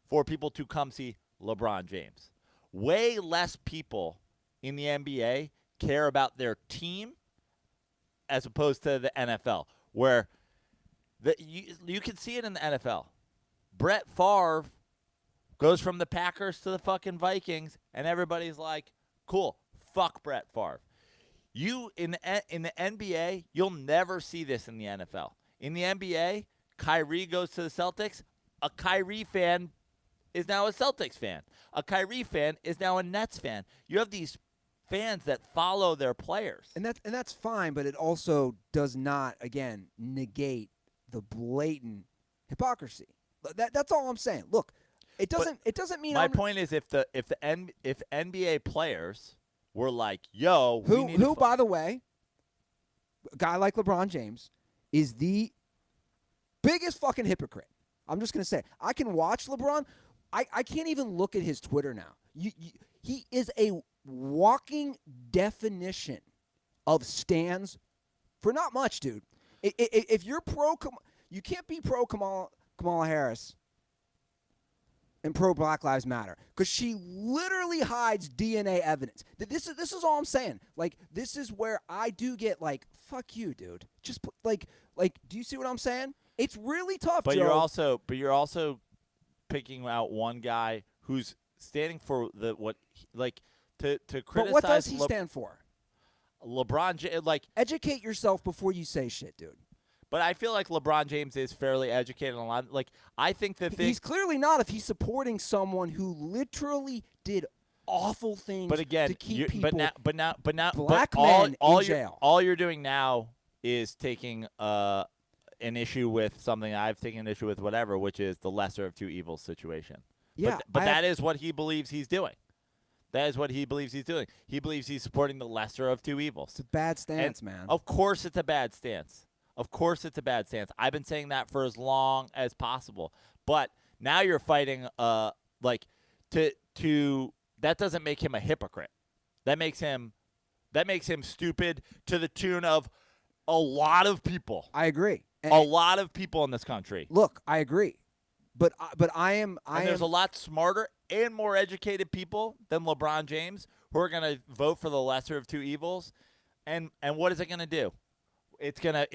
for people to come see LeBron James. Way less people in the NBA care about their team as opposed to the NFL, where you can see it in the NFL. Brett Favre goes from the Packers to the fucking Vikings, and everybody's like, cool, fuck Brett Favre. You in the NBA, you'll never see this in the NFL. In the NBA, Kyrie goes to the Celtics. A Kyrie fan is now a Celtics fan. A Kyrie fan is now a Nets fan. You have these fans that follow their players. And that's fine, but it also does not, again, negate the blatant hypocrisy. That's all I'm saying. Look, it doesn't mean my point is if NBA players were like, yo, who by the way, a guy like LeBron James is the biggest fucking hypocrite. I'm just going to say, I can watch LeBron. I can't even look at his Twitter now. He is a walking definition of stands for not much, dude. If you're you can't be pro Kamala Harris and pro Black Lives Matter because she literally hides DNA evidence. This is all I'm saying. Like, this is where I do get like, fuck you, dude. Just like, do you see what I'm saying? It's really tough. But Joe. you're also picking out one guy who's standing for to criticize. But what does he stand for? LeBron James, educate yourself before you say shit, dude. But I feel like LeBron James is fairly educated on a lot. Like, I think he's clearly not if he's supporting someone who literally did awful things. But again, to keep people, but now, black men in jail. All you're doing now is taking an issue with something I've taken an issue with, whatever, which is the lesser of two evils situation. Yeah, but that is what he believes he's doing. That is what he believes he's doing. He believes he's supporting the lesser of two evils. It's a bad stance, man. Of course it's a bad stance. Of course it's a bad stance. I've been saying that for as long as possible. But now you're fighting that doesn't make him a hypocrite. That makes him stupid to the tune of a lot of people. I agree. A lot of people in this country. Look, I agree. But I am there's a lot smarter and more educated people than LeBron James who are going to vote for the lesser of two evils. And what is it going to do? It's gonna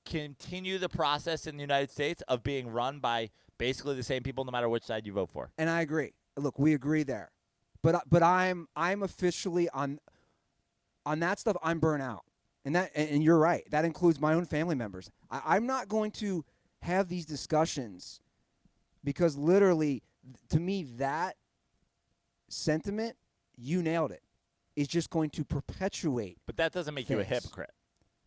continue the process in the United States of being run by basically the same people no matter which side you vote for. And I agree. Look, we agree there. But I'm officially on that stuff. I'm burnt out. And you're right. That includes my own family members. I'm not going to have these discussions because literally, to me, that sentiment, you nailed it, is just going to perpetuate. But that doesn't make you a hypocrite,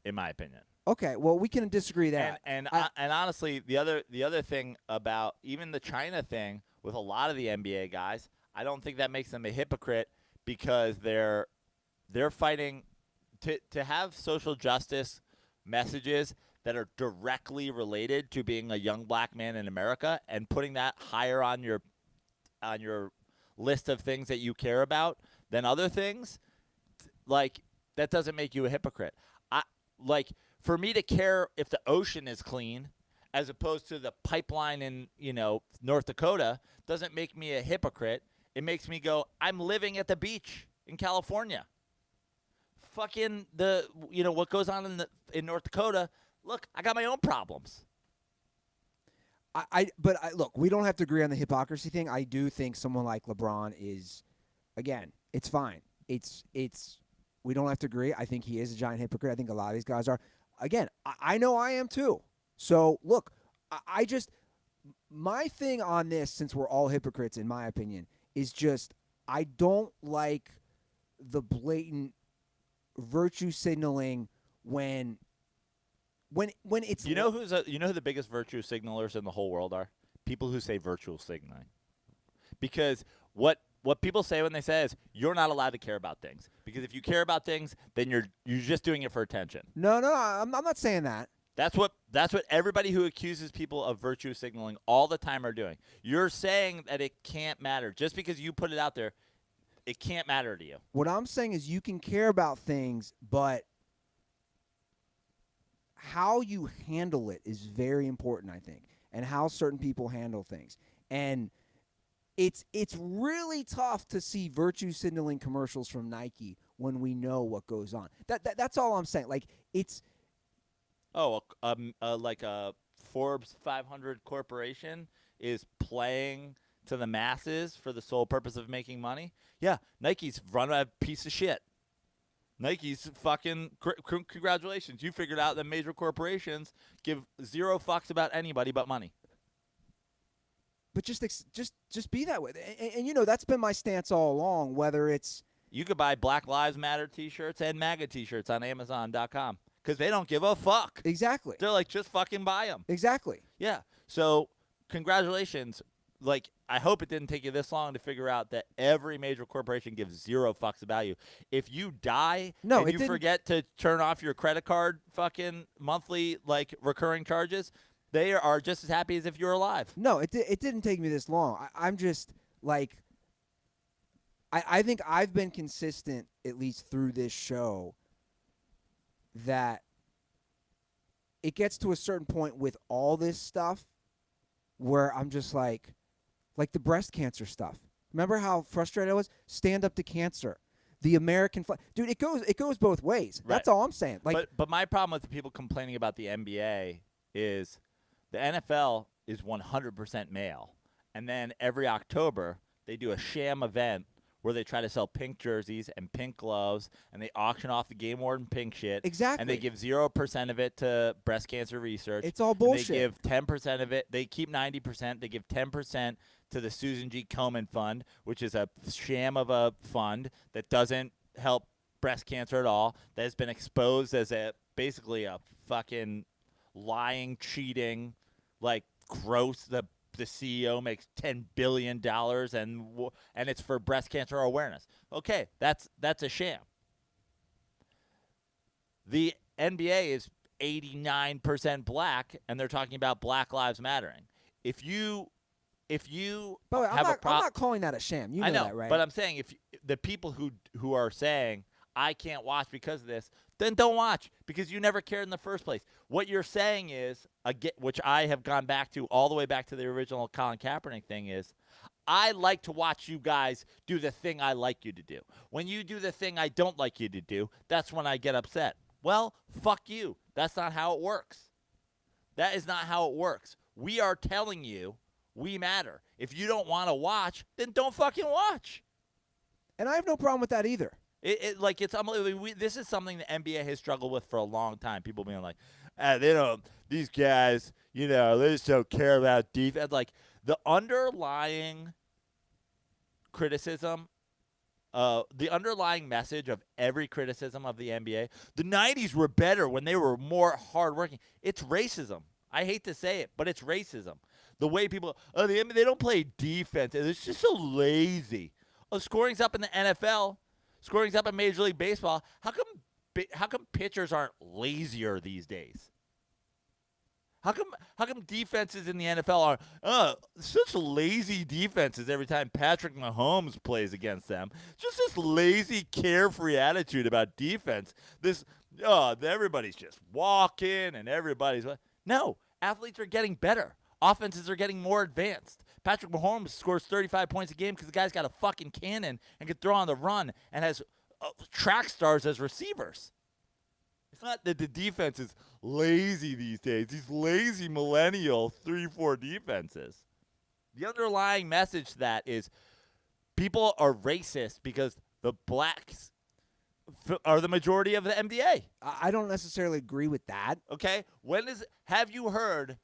in my opinion. Okay, well, we can disagree there. And honestly, the other thing about even the China thing with a lot of the NBA guys, I don't think that makes them a hypocrite because they're fighting to have social justice messages that are directly related to being a young black man in America and putting that higher on your list of things that you care about than other things, like that doesn't make you a hypocrite. For me to care if the ocean is clean as opposed to the pipeline in, North Dakota doesn't make me a hypocrite. It makes me go, I'm living at the beach in California. Fucking what goes on in North Dakota, look, I got my own problems. Look, we don't have to agree on the hypocrisy thing. I do think someone like LeBron is, again, it's fine. We don't have to agree. I think he is a giant hypocrite. I think a lot of these guys are. Again, I know I am too. So, look, my thing on this, since we're all hypocrites, in my opinion, is just I don't like the blatant virtue signaling when it's who the biggest virtue signalers in the whole world are? People who say virtual signaling. Because what people say when they say is you're not allowed to care about things. Because if you care about things, then you're just doing it for attention. No, I'm not saying that. That's what everybody who accuses people of virtue signaling all the time are doing. You're saying that it can't matter. Just because you put it out there, it can't matter to you. What I'm saying is you can care about things, but how you handle it is very important, I think, and how certain people handle things. And it's really tough to see virtue signaling commercials from Nike when we know what goes on. That's all I'm saying. Like it's like a Forbes 500 corporation is playing to the masses for the sole purpose of making money. Yeah, Nike's run a piece of shit. Nike's fucking congratulations. You figured out that major corporations give zero fucks about anybody but money. But just be that way. And that's been my stance all along, whether it's you could buy Black Lives Matter t-shirts and MAGA t-shirts on Amazon.com because they don't give a fuck. Exactly. They're like, just fucking buy them. Exactly. Yeah. So congratulations. Like, I hope it didn't take you this long to figure out that every major corporation gives zero fucks about you. If you die and you forget to turn off your credit card fucking monthly, like, recurring charges, they are just as happy as if you're alive. No, it didn't take me this long. I'm just, like, I think I've been consistent, at least through this show, that it gets to a certain point with all this stuff where I'm just like the breast cancer stuff. Remember how frustrated I was? Stand up to cancer. The American flag. Dude, it goes both ways. Right. That's all I'm saying. Like, but my problem with the people complaining about the NBA is the NFL is 100% male. And then every October, they do a sham event where they try to sell pink jerseys and pink gloves, and they auction off the game warden pink shit. Exactly. And they give 0% of it to breast cancer research. It's all bullshit. They give 10% of it. They keep 90%. They give 10% to the Susan G. Komen Fund, which is a sham of a fund that doesn't help breast cancer at all, that has been exposed as basically a fucking lying, cheating, like gross. The CEO makes $10 billion and it's for breast cancer awareness. Okay, that's a sham. The NBA is 89% black, and they're talking about Black Lives Mattering. If you but have I'm not calling that a sham. You know, I know that, right? But I'm saying if the people who are saying I can't watch because of this, then don't watch because you never cared in the first place. What you're saying is, which I have gone back to all the way back to the original Colin Kaepernick thing, is I like to watch you guys do the thing I like you to do. When you do the thing I don't like you to do, that's when I get upset. Well, fuck you. That's not how it works. That is not how it works. We are telling you we matter. If you don't want to watch, then don't fucking watch. And I have no problem with that either. It's unbelievable. This is something the NBA has struggled with for a long time. People being like, these guys, they just don't care about defense. Like, the underlying criticism, the underlying message of every criticism of the NBA, the 90s were better when they were more hardworking. It's racism. I hate to say it, but it's racism. The way people, the NBA, they don't play defense. It's just so lazy. Scoring's up in the NFL. Scoring's up in Major League Baseball. How come pitchers aren't lazier these days? How come defenses in the NFL are such lazy defenses every time Patrick Mahomes plays against them? Just this lazy, carefree attitude about defense. Everybody's just walking and everybody's – no, athletes are getting better. Offenses are getting more advanced. Patrick Mahomes scores 35 points a game because the guy's got a fucking cannon and can throw on the run and has track stars as receivers. It's not that the defense is lazy these days. These lazy millennial 3-4 defenses. The underlying message to that is people are racist because the blacks are the majority of the NBA. I don't necessarily agree with that. Okay? Have you heard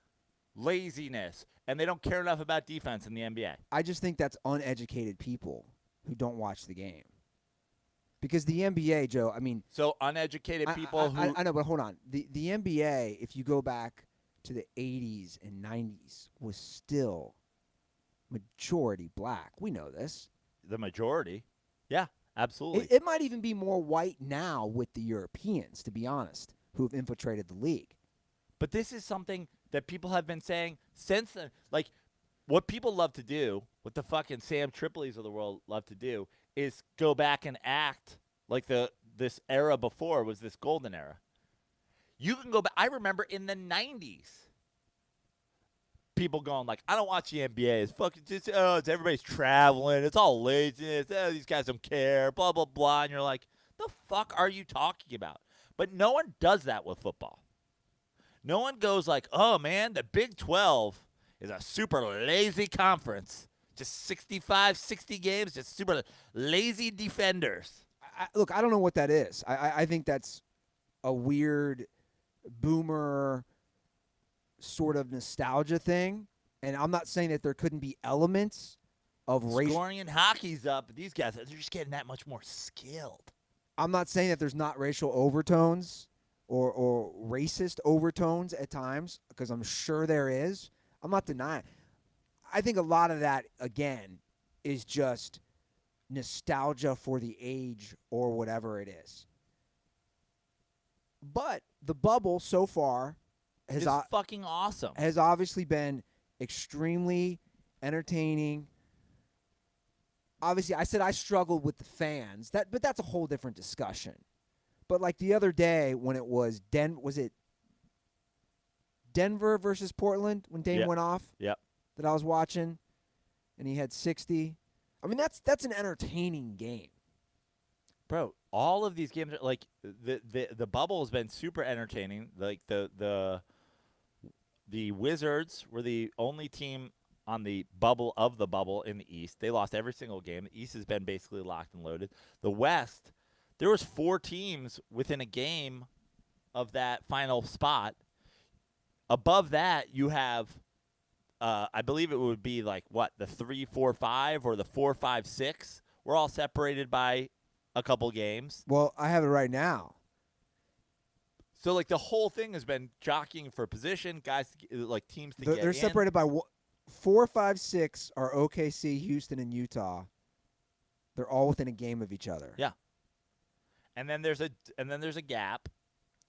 laziness and they don't care enough about defense in the NBA? I just think that's uneducated people who don't watch the game. Because the NBA, Joe, I mean... So uneducated people who... I know, but hold on. The NBA, if you go back to the 80s and 90s, was still majority black. We know this. The majority? Yeah, absolutely. It might even be more white now with the Europeans, to be honest, who have infiltrated the league. But this is something that people have been saying since then. Like, what people love to do, what the fucking Sam Tripoli's of the world love to do, is go back and act like this era before was this golden era. You can go back. I remember in the 90s, people going like, I don't watch the NBA. It's fucking just, it's everybody's traveling. It's all laziness. These guys don't care, blah, blah, blah. And you're like, the fuck are you talking about? But no one does that with football. No one goes like, oh, man, the Big 12 is a super lazy conference. Just 65, 60 games, just super lazy defenders. Look, I don't know what that is. I think that's a weird boomer sort of nostalgia thing. And I'm not saying that there couldn't be elements of race. Scoring in hockey's up, but these guys, they're just getting that much more skilled. I'm not saying that there's not racial overtones or racist overtones at times, because I'm sure there is. I'm not denying. I think a lot of that, again, is just nostalgia for the age or whatever it is. But the bubble so far It's fucking awesome. Has obviously been extremely entertaining. Obviously, I said I struggled with the fans, but that's a whole different discussion. But like the other day when it was was it Denver versus Portland when Dame went off? Yep. That I was watching, and he had 60. I mean, that's an entertaining game. Bro, all of these games are like the bubble has been super entertaining. Like the Wizards were the only team on the bubble of the bubble in the East. They lost every single game. The East has been basically locked and loaded. The West, there was 4 teams within a game of that final spot. Above that, you have I believe it would be like what, the 3, 4, 5 or the 4, 5, 6. We're all separated by a couple games. Well, I have it right now. So like the whole thing has been jockeying for position, guys, like teams to get in. They're separated by 4, 5, 6 are OKC, Houston, and Utah. They're all within a game of each other. Yeah. And then there's a gap,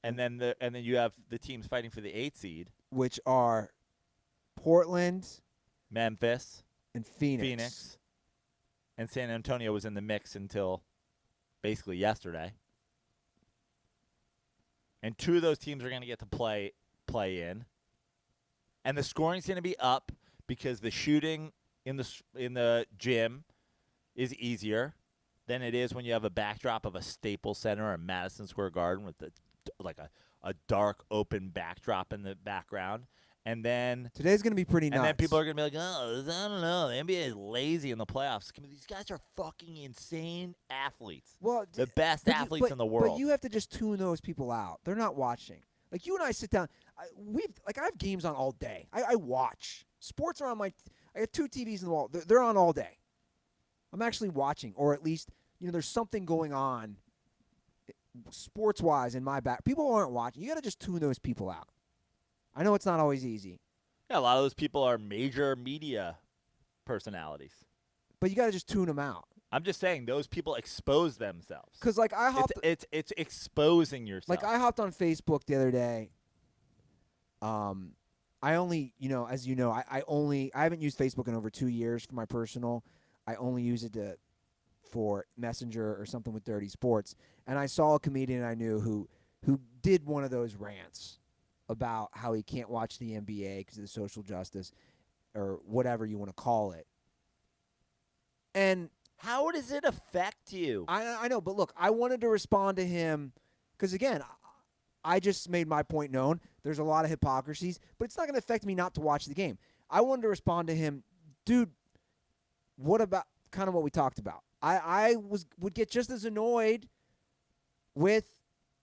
and then you have the teams fighting for the 8th seed, which are Portland, Memphis, and Phoenix. And San Antonio was in the mix until basically yesterday. And 2 of those teams are going to get to play in. And the scoring's going to be up because the shooting in the gym is easier than it is when you have a backdrop of a Staples Center or Madison Square Garden with a dark open backdrop in the background. And then Today's going to be pretty nuts. And then people are going to be like, oh, I don't know. The NBA is lazy in the playoffs. These guys are fucking insane athletes. Well, the best athletes in the world. But you have to just tune those people out. They're not watching. Like, you and I sit down. I have games on all day. I watch. Sports are on my – I have 2 TVs in the wall. They're on all day. I'm actually watching, or at least, there's something going on sports-wise in my back. People aren't watching. You got to just tune those people out. I know it's not always easy. Yeah, a lot of those people are major media personalities. But you got to just tune them out. I'm just saying those people expose themselves. Because, like, I hopped... It's exposing yourself. Like, I hopped on Facebook the other day. I only, as you know, I haven't used Facebook in over 2 years for my personal. I only use it for Messenger or something with Dirty Sports. And I saw a comedian I knew who did one of those rants about how he can't watch the NBA because of the social justice or whatever you want to call it. And how does it affect you? I know, but look, I wanted to respond to him because, again, I just made my point known. There's a lot of hypocrisies, but it's not going to affect me not to watch the game. I wanted to respond to him, dude, what about kind of what we talked about? I would get just as annoyed with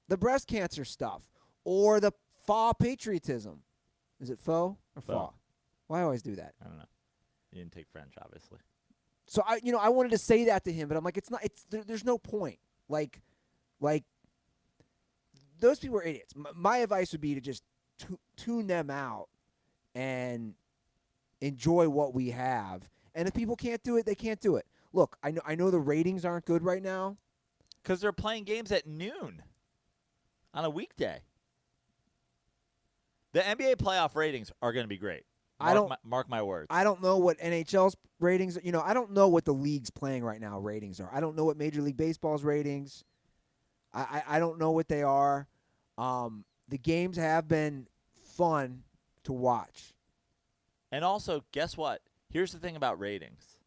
the breast cancer stuff or the faux patriotism. Is it faux or faux? Why I always do that? I don't know. You didn't take French, obviously. So I wanted to say that to him, but I'm like, there's no point. Like those people are idiots. My advice would be to just tune them out and enjoy what we have. And if people can't do it, they can't do it. Look, I know the ratings aren't good right now because they're playing games at noon on a weekday. The NBA playoff ratings are going to be great. Mark my words. I don't know what NHL's ratings. I don't know what the leagues playing right now ratings are. I don't know what Major League Baseball's ratings. I don't know what they are. The games have been fun to watch. And also, guess what? Here's the thing about ratings.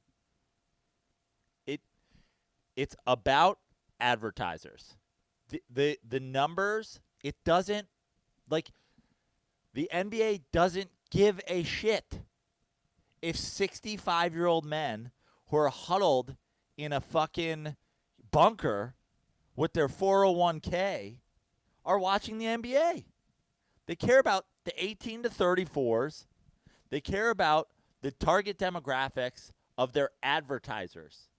It's about advertisers. The numbers, it doesn't, like, the NBA doesn't give a shit if 65-year-old men who are huddled in a fucking bunker with their 401k are watching the NBA. They care about the 18 to 34s. They care about the target demographics of their advertisers.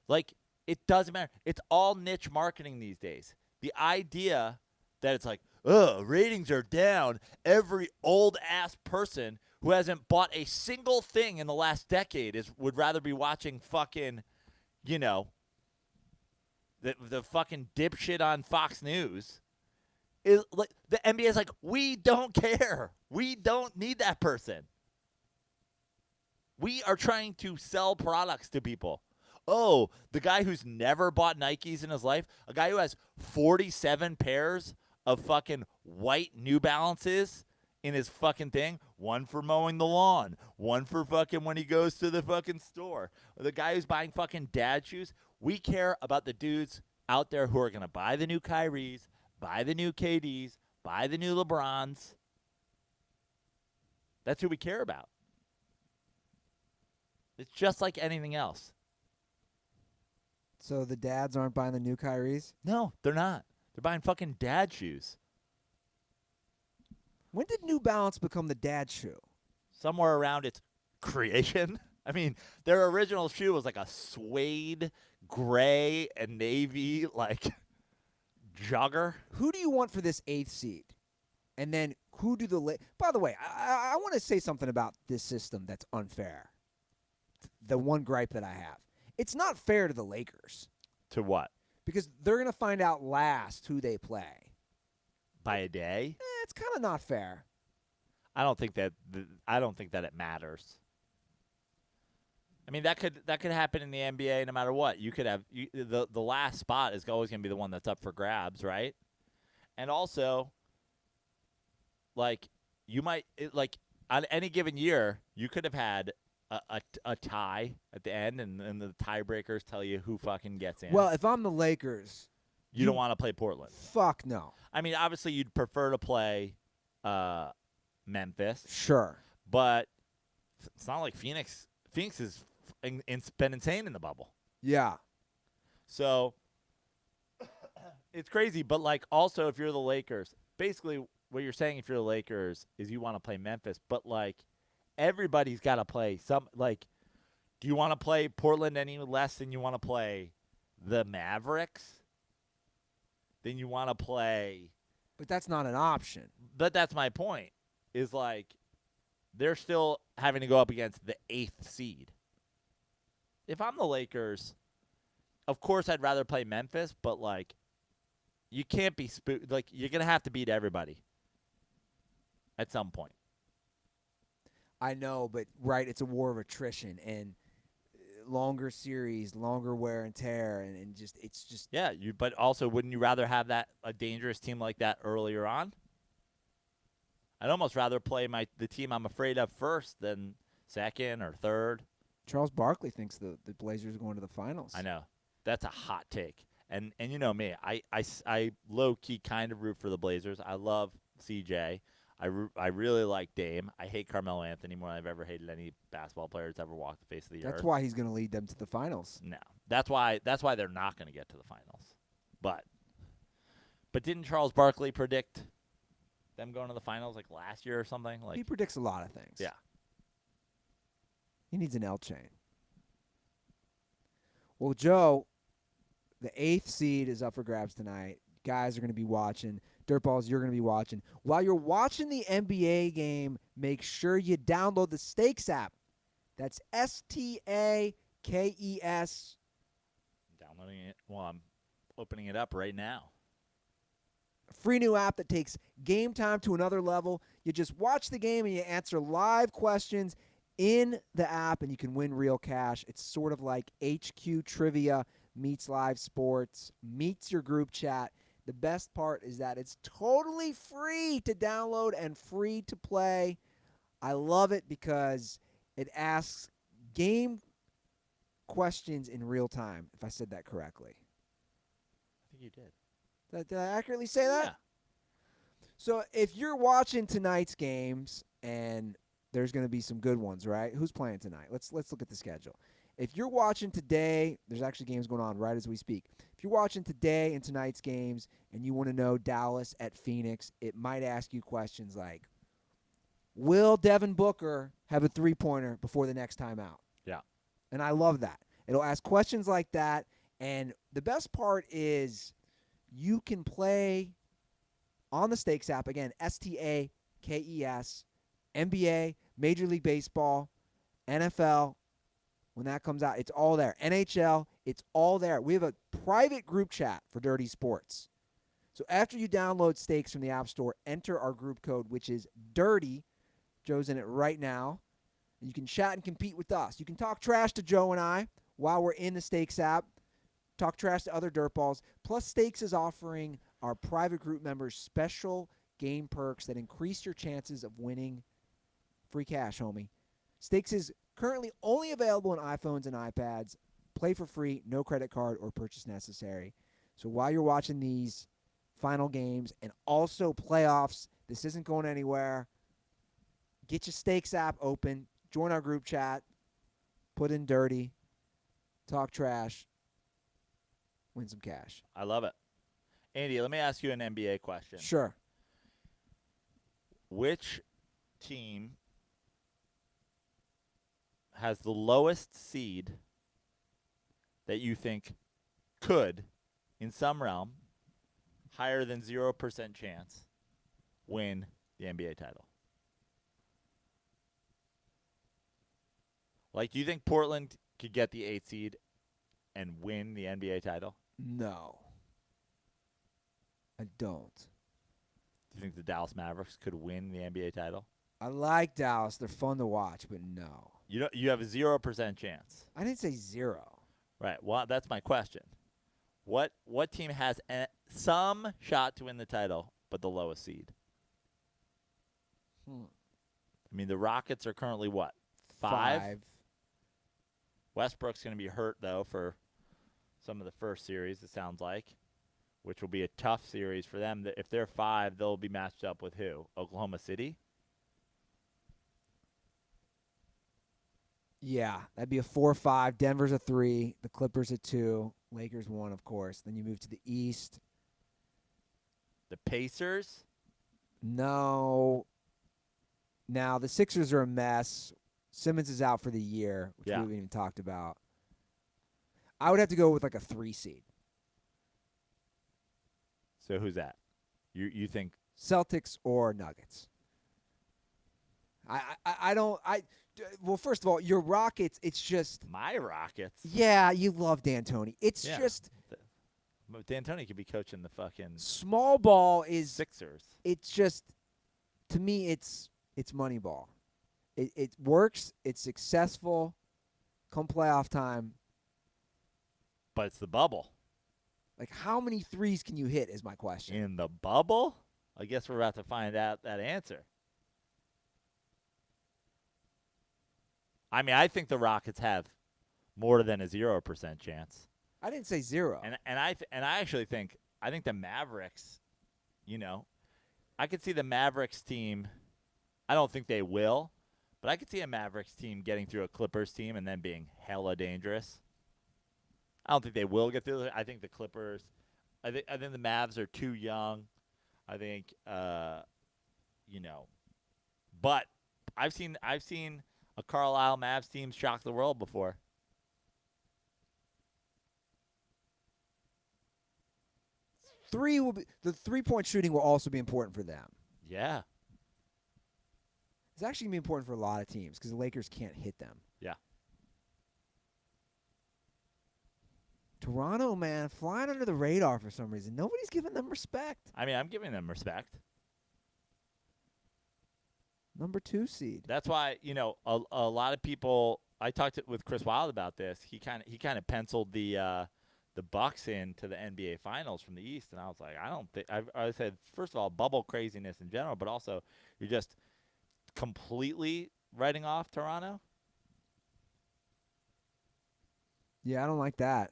Like, it doesn't matter. It's all niche marketing these days. The idea that it's like, ratings are down. Every old-ass person who hasn't bought a single thing in the last decade would rather be watching fucking, the fucking dipshit on Fox News. Like, the NBA is like, we don't care. We don't need that person. We are trying to sell products to people. Oh, the guy who's never bought Nikes in his life, a guy who has 47 pairs of fucking white New Balances in his fucking thing, one for mowing the lawn, one for fucking when he goes to the fucking store. Or the guy who's buying fucking dad shoes. We care about the dudes out there who are going to buy the new Kyries, buy the new KDs, buy the new LeBrons. That's who we care about. It's just like anything else. So the dads aren't buying the new Kyries? No, they're not. They're buying fucking dad shoes. When did New Balance become the dad shoe? Somewhere around its creation. I mean, their original shoe was like a suede, gray, and navy, like, jogger. Who do you want for this 8th seed? And then who do the By the way, I want to say something about this system that's unfair. The one gripe that I have. It's not fair to the Lakers. To what? Because they're going to find out last who they play. By a day? It's kind of not fair. I don't think that it matters. I mean, that could happen in the NBA no matter what. You could have the last spot is always going to be the one that's up for grabs, right? And also, like, you might on any given year, you could have had a tie at the end, and the tiebreakers tell you who fucking gets in. Well, if I'm the Lakers, you don't want to play Portland. Fuck no. I mean, obviously, you'd prefer to play Memphis. Sure. But it's not like Phoenix. Phoenix has been insane in the bubble. Yeah. So it's crazy. But, like, also, if you're the Lakers, basically what you're saying if you're the Lakers is you want to play Memphis. But, like, everybody's got to play some. Like, do you want to play Portland any less than you want to play the Mavericks? Then you want to play. But that's not an option. But that's my point, is like they're still having to go up against the 8th seed. If I'm the Lakers, of course I'd rather play Memphis, but like you can't be like you're going to have to beat everybody at some point. I know, but right, it's a war of attrition and longer series, longer wear and tear, and just it's just yeah. But also, wouldn't you rather have a dangerous team like that earlier on? I'd almost rather play the team I'm afraid of first than second or third. Charles Barkley thinks the Blazers are going to the finals. I know that's a hot take, and you know me, I low key kind of root for the Blazers. I love CJ. I really like Dame. I hate Carmelo Anthony more than I've ever hated any basketball player that's ever walked the face of the earth. That's why he's going to lead them to the finals. No, that's why they're not going to get to the finals. But didn't Charles Barkley predict them going to the finals like last year or something? Like he predicts a lot of things. Yeah. He needs an L chain. Well, Joe, the 8th seed is up for grabs tonight. Guys are going to be watching. Dirtballs, you're going to be watching. While you're watching the NBA game, make sure you download the Stakes app. That's STAKES. Downloading it. Well, I'm opening it up right now. A free new app that takes game time to another level. You just watch the game and you answer live questions in the app, and you can win real cash. It's sort of like HQ Trivia meets live sports, meets your group chat. The best part is that it's totally free to download and free to play. I love it because it asks game questions in real time, if I said that correctly. I think you did. Did I accurately say that? Yeah. So if you're watching tonight's games, and there's going to be some good ones, right? Who's playing tonight? Let's look at the schedule. If you're watching today, there's actually games going on right as we speak. If you're watching today and tonight's games and you want to know Dallas at Phoenix, it might ask you questions like, will Devin Booker have a three-pointer before the next timeout? Yeah. And I love that. It'll ask questions like that. And the best part is you can play on the Stakes app, again, STAKES, NBA, Major League Baseball, NFL. When that comes out, it's all there. NHL, it's all there. We have a private group chat for Dirty Sports. So after you download Stakes from the App Store, enter our group code, which is DIRTY. Joe's in it right now. And you can chat and compete with us. You can talk trash to Joe and I while we're in the Stakes app. Talk trash to other Dirtballs. Plus, Stakes is offering our private group members special game perks that increase your chances of winning free cash, homie. Stakes is currently only available on iPhones and iPads. Play for free, no credit card or purchase necessary. So while you're watching these final games and also playoffs, this isn't going anywhere. Get your Stakes app open. Join our group chat. Put in dirty. Talk trash. Win some cash. I love it. Andy, let me ask you an NBA question. Sure. Which team has the lowest seed that you think could, in some realm, higher than 0% chance, win the NBA title? Like, do you think Portland could get the 8th seed and win the NBA title? No. I don't. Do you think the Dallas Mavericks could win the NBA title? I like Dallas. They're fun to watch, but no. You have a 0% chance. I didn't say zero. Right. Well, that's my question. What team has some shot to win the title, but the lowest seed? I I mean, the Rockets are currently what? 5? Westbrook's going to be hurt, though, for some of the first series, it sounds like, which will be a tough series for them. If they're 5, they'll be matched up with who? Oklahoma City? Yeah, that'd be a 4-5. Denver's a 3. The Clippers a 2. Lakers 1, of course. Then you move to the East. The Pacers? No. Now, the Sixers are a mess. Simmons is out for the year, which we haven't even talked about. I would have to go with like a 3 seed. So who's that? You think Celtics or Nuggets? Well, first of all, your Rockets, it's just. my Rockets? Yeah, you love D'Antoni. It's just. D'Antoni could be coaching the fucking small ball is. Sixers. It's just, to me, it's money ball. It works. It's successful. Come playoff time. But it's the bubble. Like, how many threes can you hit is my question. In the bubble? I guess we're about to find out that answer. I mean, I think the Rockets have more than a 0% chance. I didn't say 0. And I actually think the Mavericks, I could see the Mavericks team. I don't think they will, but I could see a Mavericks team getting through a Clippers team and then being hella dangerous. I don't think they will get through. I think the Clippers. I think the Mavs are too young. I think, but I've seen a Carlisle Mavs team shock the world before. The 3-point shooting will also be important for them. Yeah. It's actually going to be important for a lot of teams because the Lakers can't hit them. Yeah. Toronto, man, flying under the radar for some reason. Nobody's giving them respect. I mean, I'm giving them respect. Number 2 seed. That's why, a lot of people. I talked with Chris Wilde about this. He kind of penciled the Bucks into the NBA Finals from the East, and I was like, I don't think. I said, first of all, bubble craziness in general, but also you're just completely writing off Toronto. Yeah, I don't like that.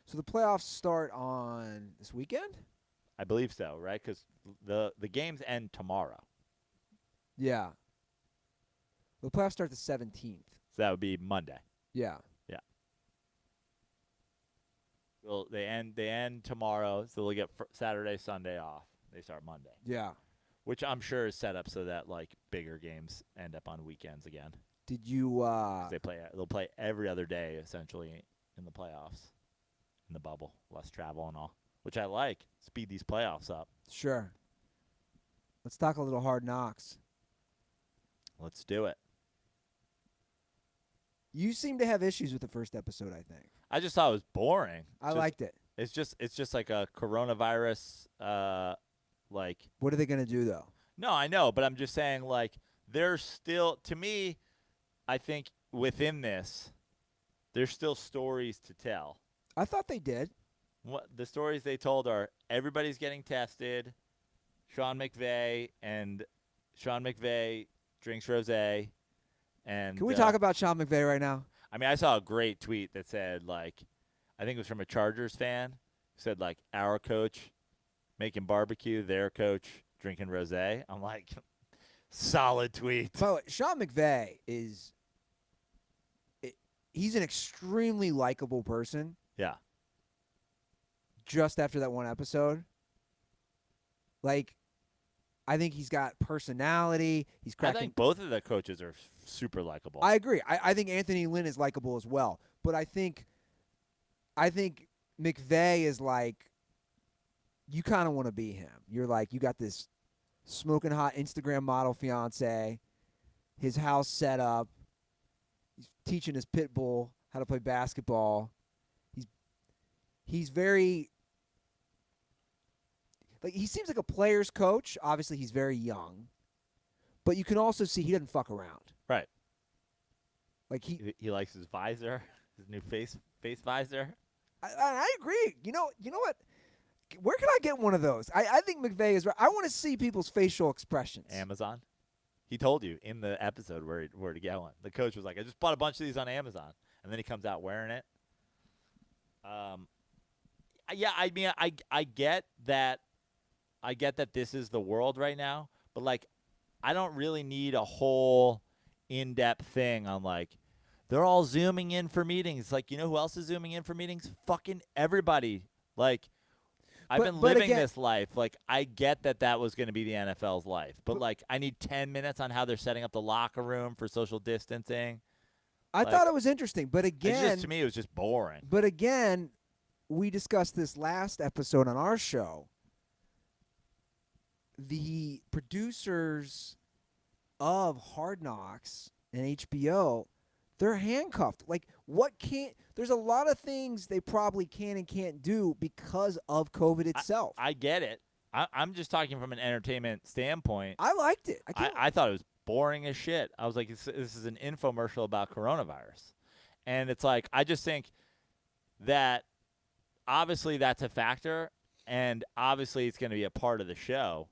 So the playoffs start on this weekend? I believe so, right? Because the games end tomorrow. Yeah. The playoffs start the 17th. So that would be Monday. Yeah. Yeah. Well, they end tomorrow, so they'll get Saturday, Sunday off. They start Monday. Yeah. Which I'm sure is set up so that like bigger games end up on weekends again. Did you? They'll play every other day essentially in the playoffs, in the bubble, less travel and all, which I like. Speed these playoffs up. Sure. Let's talk a little Hard Knocks. Let's do it. You seem to have issues with the first episode, I think. I just thought it was boring. I liked it. It's just like a coronavirus. Like. What are they gonna do though? No, I know, but I'm just saying like there's still, to me, I think within this, there's still stories to tell. I thought they did. What the stories they told are everybody's getting tested. Sean McVay drinks rosé. And can we talk about Sean McVay right now? I mean, I saw a great tweet that said like, I think it was from a Chargers fan, who said like our coach making barbecue, their coach drinking rosé. I'm like, solid tweet. So Sean McVay he's an extremely likable person. Yeah. Just after that one episode. Like, I think he's got personality. He's cracking. I think both of the coaches are super likable. I agree. I think Anthony Lynn is likable as well. But I think McVay is like, you kind of want to be him. You're like, you got this smoking hot Instagram model fiance, his house set up. He's teaching his pit bull how to play basketball. He's very, like, he seems like a player's coach. Obviously, he's very young. But you can also see he doesn't fuck around. Right. Like he likes his visor, his new face visor. I agree. You know what? Where can I get one of those? I think McVay is right. I want to see people's facial expressions. Amazon. He told you in the episode where to get one. The coach was like, I just bought a bunch of these on Amazon. And then he comes out wearing it. Yeah, I mean, I get that. I get that this is the world right now. But, like, I don't really need a whole in-depth thing on, like, they're all Zooming in for meetings. Like, you know who else is Zooming in for meetings? Fucking everybody. Like, I've been living again, this life. Like, I get that was going to be the NFL's life. But, like, I need 10 minutes on how they're setting up the locker room for social distancing. I thought it was interesting. But again, to me, it was just boring. But again, we discussed this last episode on our show. The producers of Hard Knocks and HBO, they're handcuffed. Like, there's a lot of things they probably can and can't do because of COVID itself. I get it. I'm just talking from an entertainment standpoint. I liked it. I thought it was boring as shit. I was like, this is an infomercial about coronavirus. And it's like, I just think that obviously that's a factor, and obviously it's going to be a part of the show.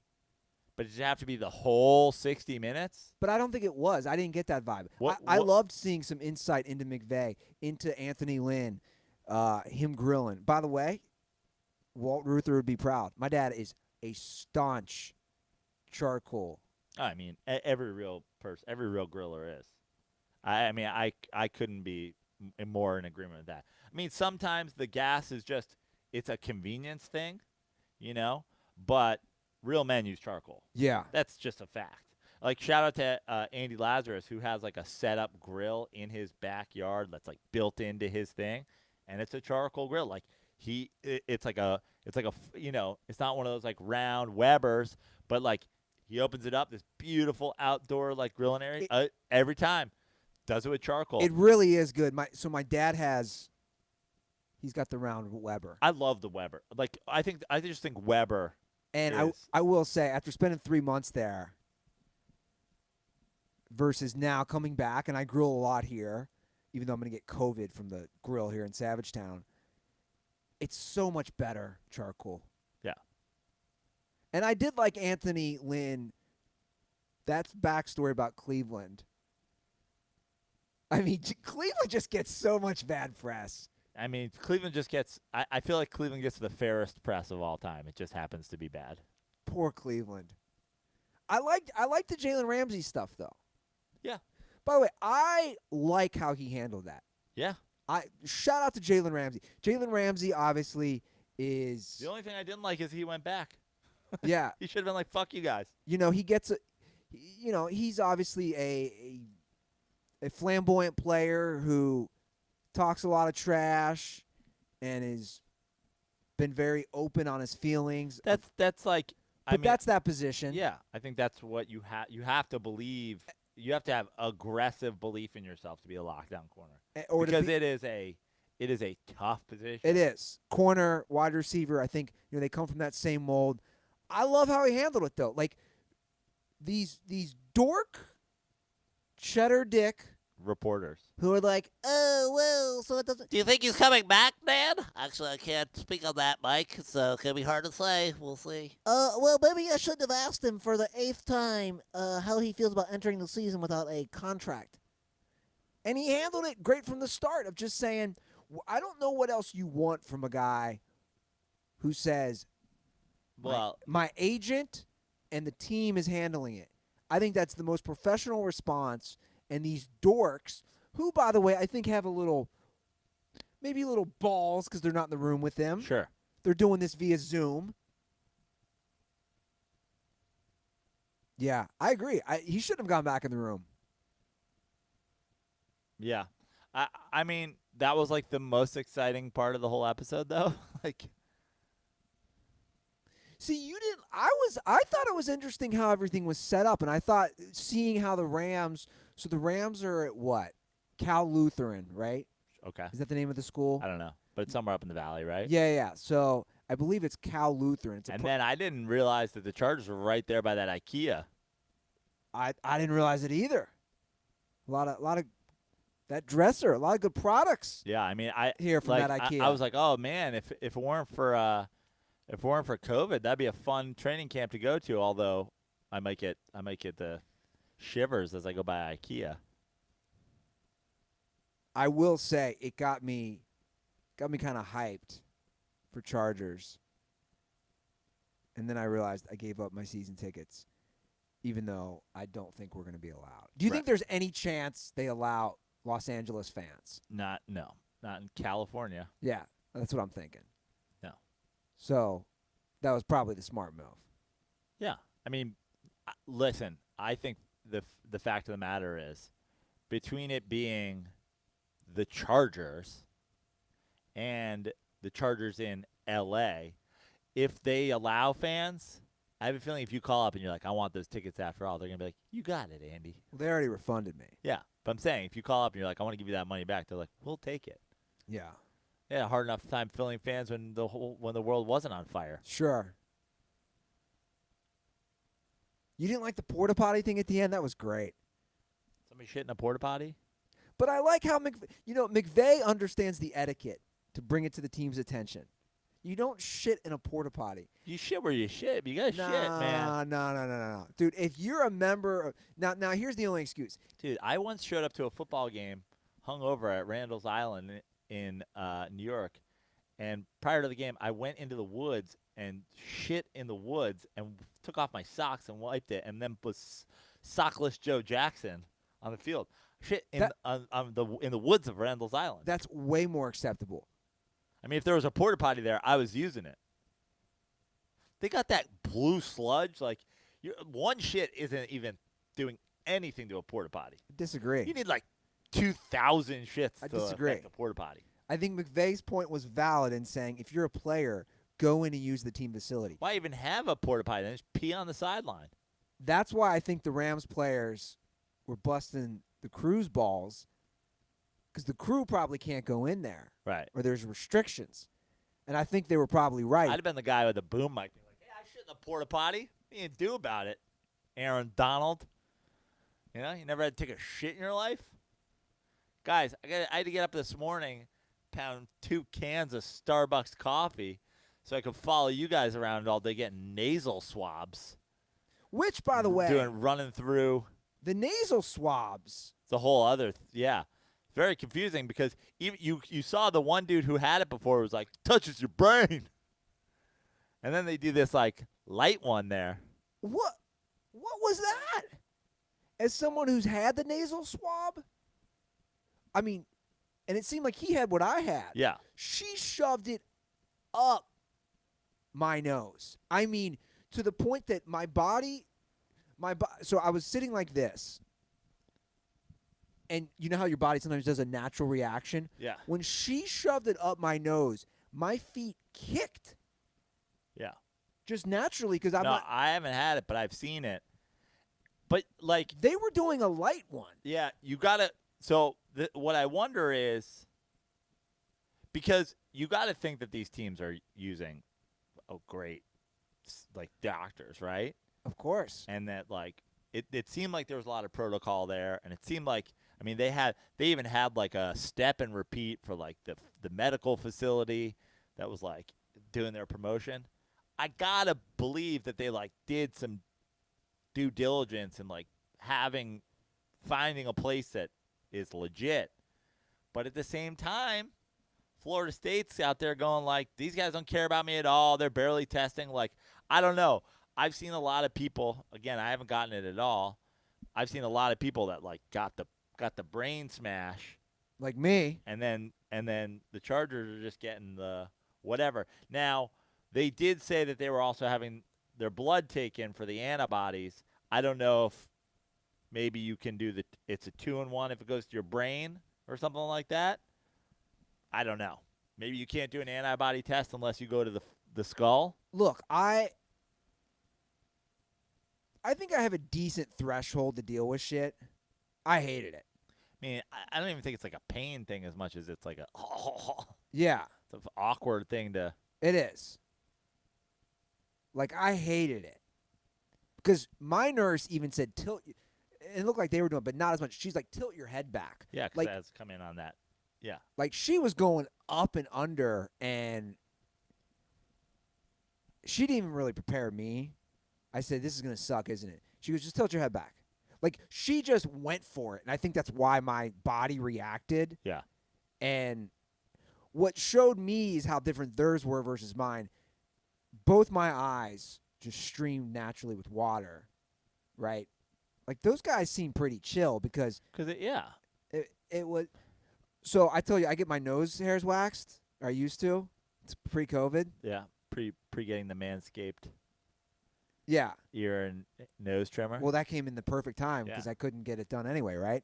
But did it have to be the whole 60 minutes? But I don't think it was. I didn't get that vibe. I loved seeing some insight into McVay, into Anthony Lynn, him grilling. By the way, Walt Ruther would be proud. My dad is a staunch charcoal. I mean, every real griller is. I mean, I couldn't be more in agreement with that. I mean, sometimes the gas is just, it's a convenience thing, you know, but real men use charcoal. Yeah. That's just a fact. Like, shout out to Andy Lazarus, who has, like, a set-up grill in his backyard that's, like, built into his thing, and it's a charcoal grill. Like, it's like a, you know, it's not one of those, like, round Webers, but, like, he opens it up, this beautiful outdoor, like, grilling area. Every time. Does it with charcoal. It really is good. My dad he's got the round Weber. I love the Weber. Like, I just think Weber. And I will say, after spending 3 months there versus now coming back, and I grill a lot here, even though I'm going to get COVID from the grill here in Savagetown, it's so much better charcoal. Yeah. And I did like Anthony Lynn. That's backstory about Cleveland. I mean, Cleveland just gets so much bad press. I mean, Cleveland just gets – I feel like Cleveland gets the fairest press of all time. It just happens to be bad. Poor Cleveland. I like the Jalen Ramsey stuff, though. Yeah. By the way, I like how he handled that. Yeah. Shout out to Jalen Ramsey. Jalen Ramsey obviously is – The only thing I didn't like is he went back. Yeah. He should have been like, fuck you guys. You know, he gets he's obviously a flamboyant player who talks a lot of trash and has been very open on his feelings. That's like – But that's that position. Yeah. I think that's what you have to believe. You have to have aggressive belief in yourself to be a lockdown corner. Because it is a tough position. It is. Corner, wide receiver, I think they come from that same mold. I love how he handled it, though. Like, these dork cheddar dick reporters who are like, oh, well, so it doesn't. Do you think he's coming back, Dan? Actually, I can't speak on that, Mike. It's going to be hard to say. We'll see. Well, maybe I shouldn't have asked him for the 8th time how he feels about entering the season without a contract. And he handled it great from the start of just saying, I don't know what else you want from a guy who says, well, my agent and the team is handling it. I think that's the most professional response. And these dorks, who, by the way, I think have maybe a little balls because they're not in the room with them. Sure. They're doing this via Zoom. Yeah, I agree. He shouldn't have gone back in the room. Yeah. I mean, that was like the most exciting part of the whole episode, though. Like, see, you didn't. I thought it was interesting how everything was set up, and I thought seeing how the Rams. So the Rams are at what? Cal Lutheran, right? Okay. Is that the name of the school? I don't know, but it's somewhere up in the valley, right? Yeah. So I believe it's Cal Lutheran. Then I didn't realize that the Chargers were right there by that IKEA. I didn't realize it either. A lot of that dresser, a lot of good products. Yeah, I mean, here from that IKEA. I was like, oh man, if it weren't for COVID, that'd be a fun training camp to go to. Although I might get the shivers as I go by IKEA. I will say it got me kind of hyped for Chargers. And then I realized I gave up my season tickets, even though I don't think we're going to be allowed. Do you think there's any chance they allow Los Angeles fans? Not in California. Yeah, that's what I'm thinking. No. So that was probably the smart move. Yeah. I mean, listen, I think the fact of the matter is, between it being the Chargers and the Chargers in L.A., if they allow fans, I have a feeling if you call up and you're like, I want those tickets after all, they're going to be like, you got it, Andy. Well, they already refunded me. Yeah. But I'm saying, if you call up and you're like, I want to give you that money back, they're like, we'll take it. Yeah. They had a hard enough time filling fans when the world wasn't on fire. Sure. You didn't like the porta potty thing at the end? That was great. Somebody shit in a porta potty? But I like how McVay understands the etiquette to bring it to the team's attention. You don't shit in a porta potty. You shit where you shit. You gotta shit, man. No. Dude, if you're a member of now here's the only excuse. Dude, I once showed up to a football game hungover at Randall's Island in New York, and prior to the game, I went into the woods and shit in the woods and took off my socks and wiped it, and then was sockless Joe Jackson on the field. Shit in the woods of Randall's Island. That's way more acceptable. I mean, if there was a porta potty there, I was using it. They got that blue sludge. Like, one shit isn't even doing anything to a porta potty. Disagree. You need like 2,000 shits I to disagree. affect a porta potty. I think McVay's point was valid in saying if you're a player, go in and use the team facility. Why even have a porta potty? Then just pee on the sideline. That's why I think the Rams players were busting the crew's balls, because the crew probably can't go in there. Right. Or there's restrictions. And I think they were probably right. I'd have been the guy with the boom mic being like, hey, I shit in the porta potty. What do you do about it, Aaron Donald? You know, you never had to take a shit in your life? Guys, I had to get up this morning, pound 2 cans of Starbucks coffee so I could follow you guys around all day getting nasal swabs. Which, by the way, running through. The nasal swabs. It's a whole other, yeah. Very confusing because even you saw the one dude who had it before was like, touches your brain. And then they do this like light one there. What was that? As someone who's had the nasal swab, I mean, and it seemed like he had what I had. Yeah. She shoved it up my nose. I mean, to the point that so I was sitting like this. And you know how your body sometimes does a natural reaction? Yeah. When she shoved it up my nose, my feet kicked. Yeah. Just naturally, because I haven't had it, but I've seen it. But, like. They were doing a light one. Yeah, you got to. So, what I wonder is. Because you got to think that these teams are using great, like, doctors, right? Of course. And that, like, it seemed like there was a lot of protocol there. And it seemed like. I mean, they even had like a step and repeat for like the medical facility that was like doing their promotion. I gotta believe that they like did some due diligence and like finding a place that is legit. But at the same time, Florida State's out there going like, these guys don't care about me at all. They're barely testing. Like, I don't know. I've seen a lot of people. Again, I haven't gotten it at all. I've seen a lot of people that like got the brain smash, like me, and then the Chargers are just getting the whatever. Now, they did say that they were also having their blood taken for the antibodies. I don't know if maybe you can do it's a 2-in-1 if it goes to your brain or something like that. I don't know. Maybe you can't do an antibody test unless you go to the skull. Look, I think I have a decent threshold to deal with shit. I hated it. I mean, I don't even think it's like a pain thing as much as it's like yeah. It's an awkward thing to. It is. Like, I hated it. Because my nurse even said tilt. It looked like they were doing it, but not as much. She's like, tilt your head back. Yeah, because like, that's come in on that. Yeah. Like, she was going up and under, and she didn't even really prepare me. I said, this is going to suck, isn't it? She goes, just tilt your head back. Like, she just went for it, and I think that's why my body reacted. Yeah. And what showed me is how different theirs were versus mine. Both my eyes just streamed naturally with water, right? Like, those guys seem pretty chill because Yeah. it was. So I tell you, I get my nose hairs waxed. Or I used to. It's pre-COVID. Yeah. Pre getting the Manscaped Yeah. ear and nose trimmer. Well, that came in the perfect time because Yeah. I couldn't get it done anyway, right?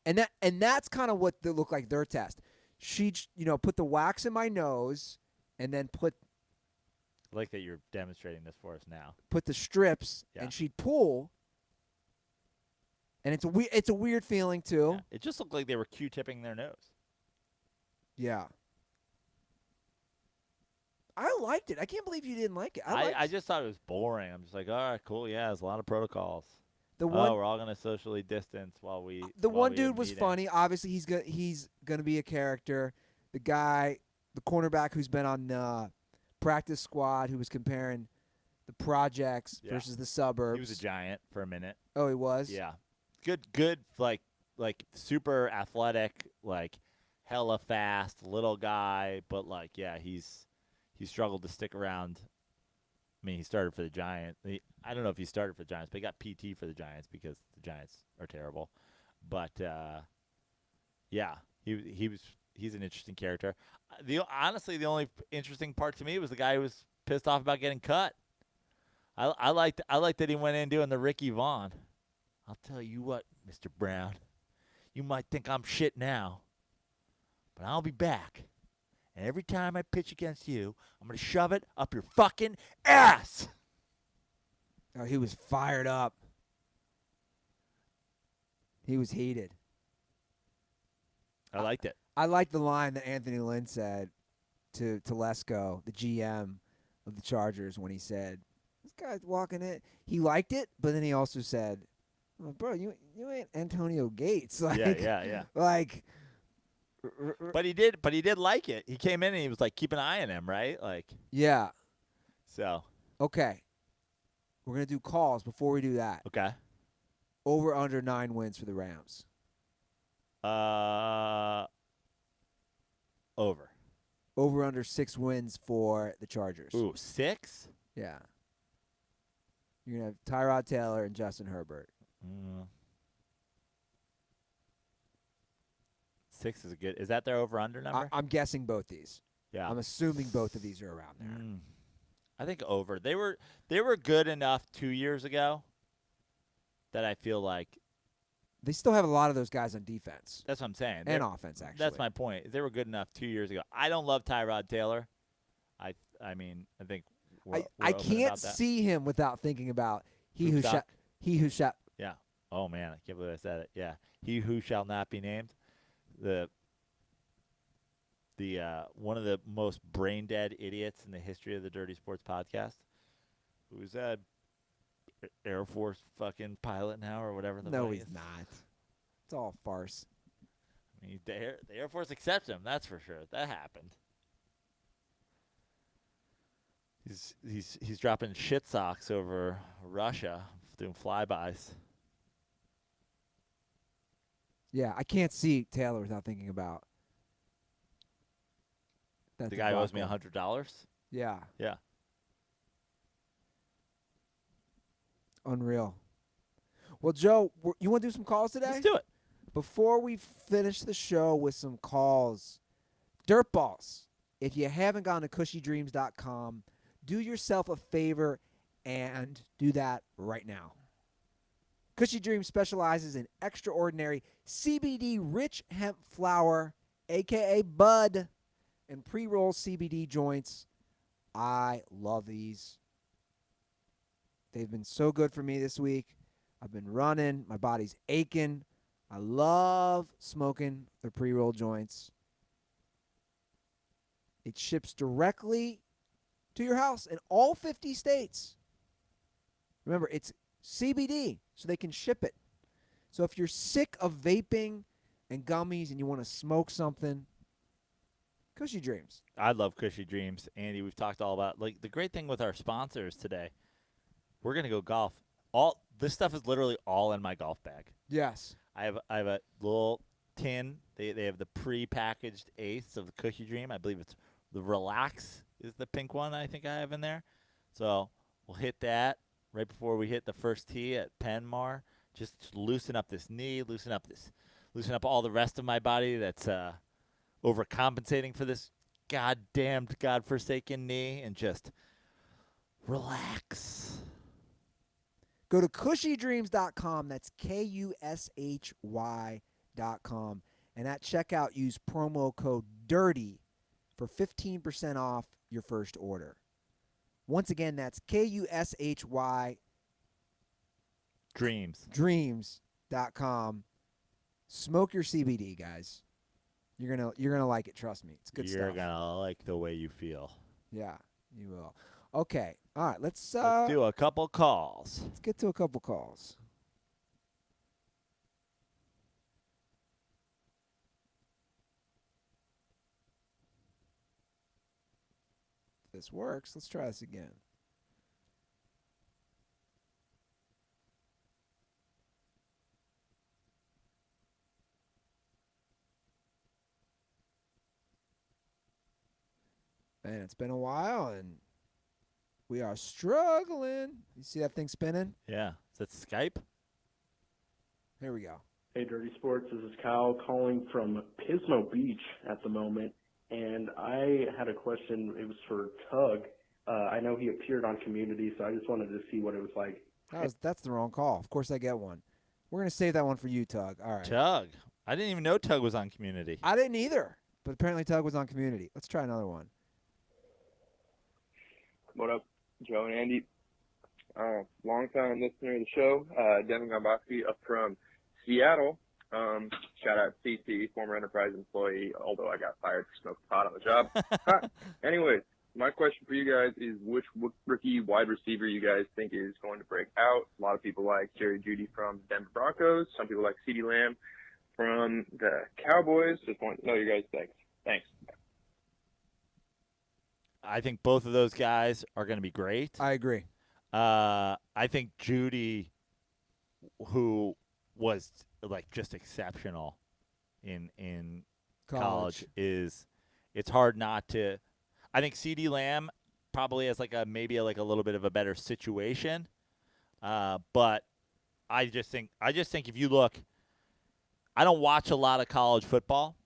And that's kind of what they look like their test. She, put the wax in my nose, and then put I like that you're demonstrating this for us now. the strips, Yeah. and she'd pull. And it's a weird feeling too. Yeah. It just looked like they were Q-tipping their nose. Yeah. I liked it. I can't believe you didn't like it. I just thought it was boring. I'm just like, all right, cool. Yeah, there's a lot of protocols. the one we're all gonna socially distance while we. the while one we dude have was meetings. funny. Obviously, he's gonna be a character. The guy, the cornerback who's been on practice squad, who was comparing the projects Yeah. versus the suburbs. He was a giant for a minute. Oh, he was. Yeah, good, like super athletic, like hella fast, little guy, but like he struggled to stick around. I mean, he started for the Giants. I don't know if he started for the Giants, but he got PT for the Giants because the Giants are terrible. But yeah, he's an interesting character. Honestly, the only interesting part to me was the guy who was pissed off about getting cut. I liked that he went in doing the Ricky Vaughn. I'll tell you what, Mr. Brown, you might think I'm shit now, but I'll be back. And every time I pitch against you, I'm going to shove it up your fucking ass. Oh, he was fired up. He was heated. I liked it. I like the line that Anthony Lynn said to Lesko, the GM of the Chargers, when he said, "This guy's walking in." He liked it, but then he also said, "Oh, bro, you ain't Antonio Gates." Like, Yeah. Like, But he did like it. He came in and he was like, keep an eye on him, right? Like, yeah. so. Okay. We're going to do calls before we do that. Okay. Over under 9 wins for the Rams. Over. Over under 6 wins for the Chargers. Ooh, 6? Yeah. You're going to have Tyrod Taylor and Justin Herbert. 6 is good. Is that their over-under number? I'm guessing both these. Yeah. I'm assuming both of these are around there. I think over. They were good enough 2 years ago that I feel like They still have a lot of those guys on defense that's what I'm saying. and offense, actually. That's my point. They were good enough 2 years ago. I don't love Tyrod Taylor. I mean, I think we're I open can't about that. see him without thinking about he Hoop who shall. stock? He who shall. Yeah. Oh man, I can't believe I said it. Yeah. He who shall not be named. The one of the most brain dead idiots in the history of the Dirty Sports podcast. Who's that? Air Force fucking pilot now or whatever the No, fuck he's is. not. It's all farce. I mean, the Air Force accepts him. That's for sure. That happened. He's dropping shit socks over Russia, doing flybys. Yeah, I can't see Taylor without thinking about that. The guy who owes me debacle. $100. Yeah, Yeah. unreal. Well, Joe, you want to do some calls today? Let's do it. Before we finish the show with some calls, DirtBalls. If you haven't gone to CushyDreams.com, do yourself a favor and do that right now. Cushy Dreams specializes in extraordinary CBD-rich hemp flower, a.k.a. bud, and pre-roll CBD joints. I love these. They've been so good for me this week. I've been running. My body's aching. I love smoking the pre-roll joints. It ships directly to your house in all 50 states. Remember, it's CBD, so they can ship it. So if you're sick of vaping and gummies and you want to smoke something, Cushy Dreams. I love Cushy Dreams. Andy, we've talked all about, like, the great thing with our sponsors today, we're going to go golf all this stuff is literally all in my golf bag. Yes. I have a little tin. They have the pre-packaged eighths of the Cushy Dream. I believe it's the Relax is the pink one I think I have in there. So we'll hit that right before we hit the first tee at Penmar. Just to loosen up this knee, loosen up all the rest of my body that's overcompensating for this goddamned, godforsaken knee, and just relax. Go to cushydreams.com. That's KUSHY.com. And at checkout, use promo code DIRTY for 15% off your first order. Once again, that's KUSHY dreams.com. Smoke your CBD, guys. You're gonna like it. Trust me, it's good stuff. You're gonna like the way you feel. Yeah, you will. Okay, all right. Let's do a couple calls. Let's get to a couple calls. If this works, let's try this again. Man, it's been a while, and we are struggling. You see that thing spinning? Yeah. Is that Skype? Here we go. Hey, Dirty Sports. This is Kyle calling from Pismo Beach at the moment, and I had a question. It was for Tug. I know he appeared on Community, so I just wanted to see what it was like. That's the wrong call. Of course I get one. We're going to save that one for you, Tug. All right. Tug. I didn't even know Tug was on Community. I didn't either, but apparently Tug was on Community. Let's try another one. What up, Joe and Andy? Long-time listener of the show, Devin Gomboski up from Seattle. Shout out CC, former Enterprise employee, although I got fired for smoking pot on the job. Anyways, my question for you guys is which rookie wide receiver you guys think is going to break out? A lot of people like Jerry Jeudy from Denver Broncos. Some people like CeeDee Lamb from the Cowboys. Just want to know your guys' thoughts. Thanks. I think both of those guys are going to be great. I agree. I think Jeudy, who was like just exceptional in college, it's hard not to. I think CeeDee Lamb probably has maybe a little bit of a better situation, but I just think if you look, I don't watch a lot of college football.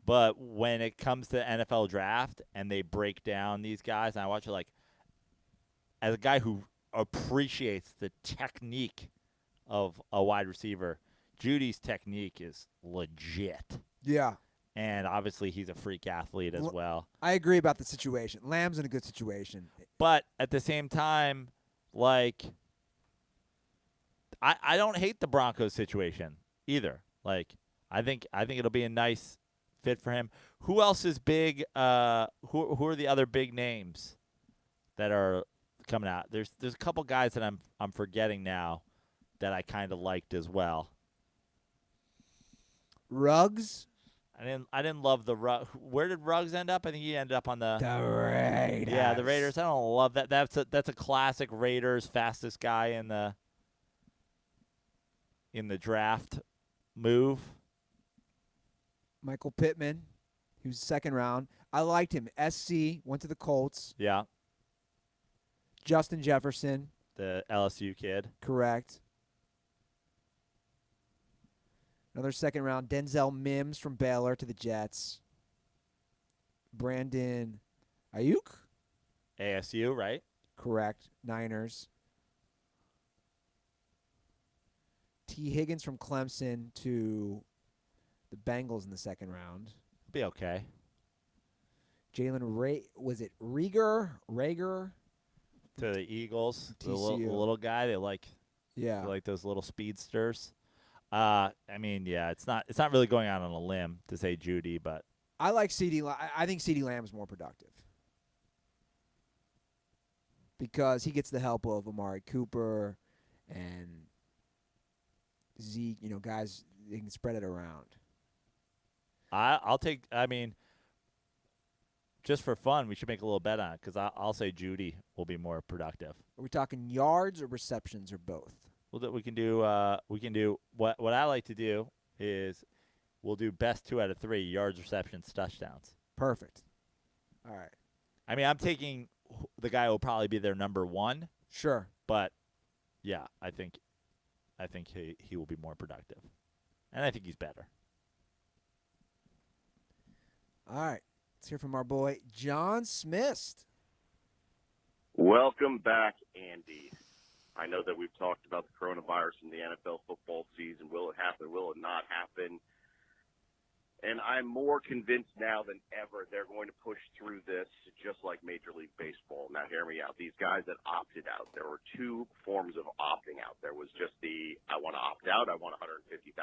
But when it comes to the NFL draft and they break down these guys, and I watch it as a guy who appreciates the technique of a wide receiver, Judy's technique is legit. Yeah. And obviously he's a freak athlete as well. I agree about the situation. Lamb's in a good situation. But at the same time, I don't hate the Broncos situation either. I think it'll be a nice fit for him. Who else is big? Who are the other big names that are coming out? There's a couple guys that I'm forgetting now that I kind of liked as well. Ruggs. I didn't love the Ruggs. Where did Ruggs end up? I think he ended up on the Raiders. Yeah, the Raiders. I don't love that. That's a classic Raiders fastest guy in the draft move. Michael Pittman, he was second round. I liked him. SC, went to the Colts. Yeah. Justin Jefferson. The LSU kid. Correct. Another second round. Denzel Mims from Baylor to the Jets. Brandon Ayuk. ASU, right? Correct. Niners. T. Higgins from Clemson to the Bengals in the second round. Be okay. Jalen was it Rager? To the Eagles. The TCU. little guy. They like those little speedsters. I mean, yeah, it's not really going out on a limb to say Jeudy, but I like CeeDee. I think CeeDee Lamb is more productive because he gets the help of Amari Cooper and Zeke. Guys, they can spread it around. I'll take. I mean, just for fun, we should make a little bet on it because I'll say Jeudy will be more productive. Are we talking yards or receptions or both? We can do what I like to do is we'll do best 2 out of 3 yards, receptions, touchdowns. Perfect. All right. I mean, I'm taking the guy who will probably be their number 1, Sure. but yeah, I think he will be more productive, and I think he's better. All right. Let's hear from our boy John Smith. Welcome back, Andy. I know that we've talked about the coronavirus in the NFL football season. Will it happen? Will it not happen? And I'm more convinced now than ever they're going to push through this just like Major League Baseball. Now, hear me out. These guys that opted out, there were 2 forms of opting out. There was just I want to opt out, I want $150,000,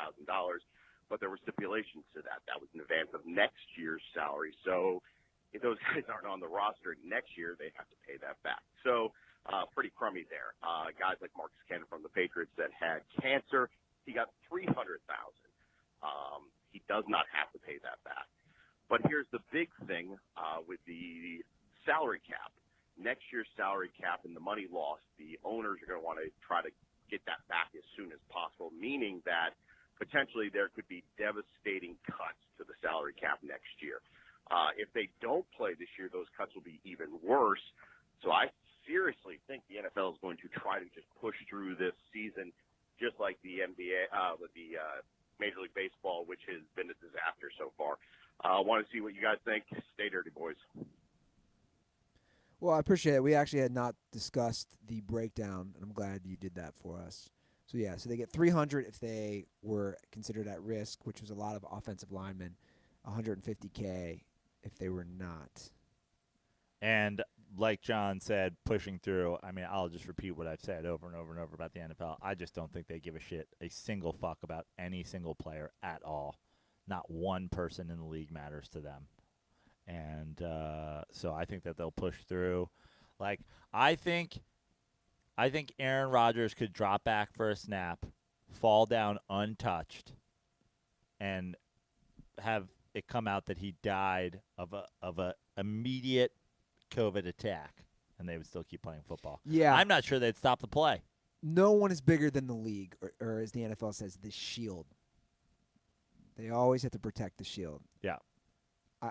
but there were stipulations to that. That was in advance of next year's salary. So if those guys aren't on the roster next year, they have to pay that back. So pretty crummy there. Guys like Marcus Cannon from the Patriots that had cancer, he got $300,000. He does not have to pay that back. But here's the big thing with the salary cap. Next year's salary cap and the money lost, the owners are going to want to try to get that back as soon as possible, meaning that potentially there could be devastating cuts to the salary cap next year. If they don't play this year, those cuts will be even worse. So I seriously think the NFL is going to try to just push through this season just like the NBA with the Major League Baseball, which has been a disaster so far. I want to see what you guys think. Stay dirty, boys. Well, I appreciate it. We actually had not discussed the breakdown, and I'm glad you did that for us. So, yeah, so they get $300 if they were considered at risk, which was a lot of offensive linemen, $150K if they were not. And like John said, pushing through, I mean, I'll just repeat what I've said over and over and over about the NFL. I just don't think they give a single fuck about any single player at all. Not one person in the league matters to them. And so I think that they'll push through. Like, I think Aaron Rodgers could drop back for a snap, fall down untouched, and have it come out that he died of a immediate COVID attack, and they would still keep playing football. Yeah. I'm not sure they'd stop the play. No one is bigger than the league, or as the NFL says, the shield. They always have to protect the shield. Yeah.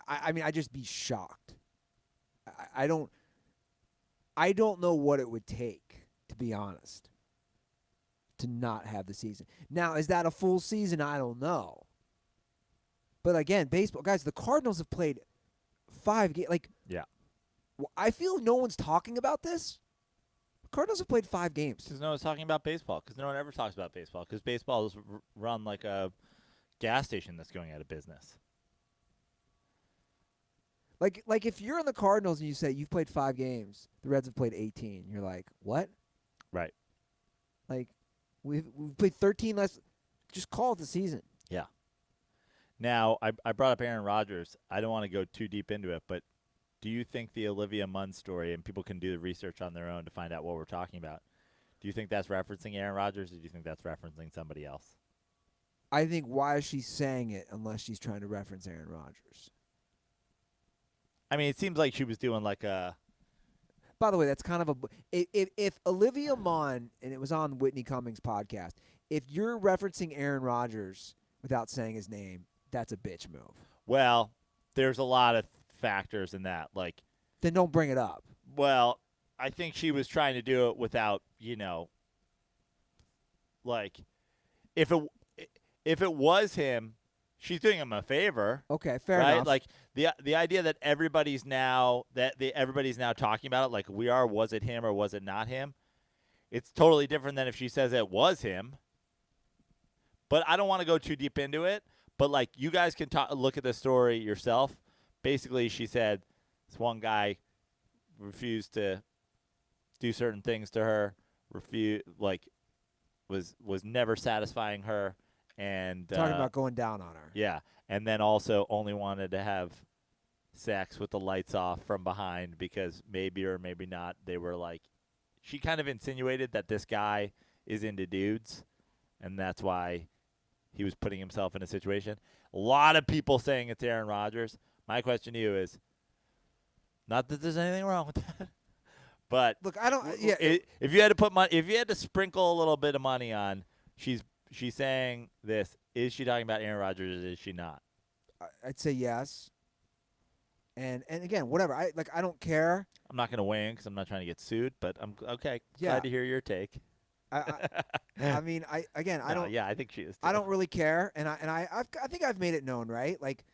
I mean, I'd just be shocked. I don't know what it would take, to be honest, to not have the season. Now, is that a full season? I don't know. But again, baseball, guys, the Cardinals have played 5 games. Like, yeah. I feel no one's talking about this. The Cardinals have played 5 games. Because no one's talking about baseball. Because no one ever talks about baseball. Because baseball is run like a gas station that's going out of business. Like if you're in the Cardinals and you say you've played 5 games, the Reds have played 18. You're like, what? Right. Like, we've played 13 less. Just call it the season. Yeah. Now, I brought up Aaron Rodgers. I don't want to go too deep into it, but do you think the Olivia Munn story, and people can do the research on their own to find out what we're talking about, do you think that's referencing Aaron Rodgers, or do you think that's referencing somebody else? I think why is she saying it unless she's trying to reference Aaron Rodgers? I mean, it seems like she was doing like a... By the way, that's kind of a... If Olivia Munn, and it was on Whitney Cummings' podcast, if you're referencing Aaron Rodgers without saying his name, that's a bitch move. Well, there's a lot of factors in that. Like, then don't bring it up. Well, I think she was trying to do it without, like, if it was him, she's doing him a favor. Okay, fair right? enough. Like the idea that everybody's now talking about it, like we are. Was it him or was it not him? It's totally different than if she says it was him. But I don't want to go too deep into it. But like you guys can look at the story yourself. Basically, she said this one guy refused to do certain things to her. Was never satisfying her. And talking about going down on her. Yeah, and then also only wanted to have sex with the lights off from behind because maybe or maybe not they were like, she kind of insinuated that this guy is into dudes, and that's why he was putting himself in a situation. A lot of people saying it's Aaron Rodgers. My question to you is, not that there's anything wrong with that, But Look, I don't. Yeah, if you had to put money, if you had to sprinkle a little bit of money on, she's saying this. Is she talking about Aaron Rodgers? Or is she not? I'd say yes. And again, whatever. I don't care. I'm not going to weigh in because I'm not trying to get sued. But I'm okay. Yeah. Glad to hear your take. I mean, I don't. Yeah, I think she is. Too. I don't really care, and I think I've made it known, right? Like,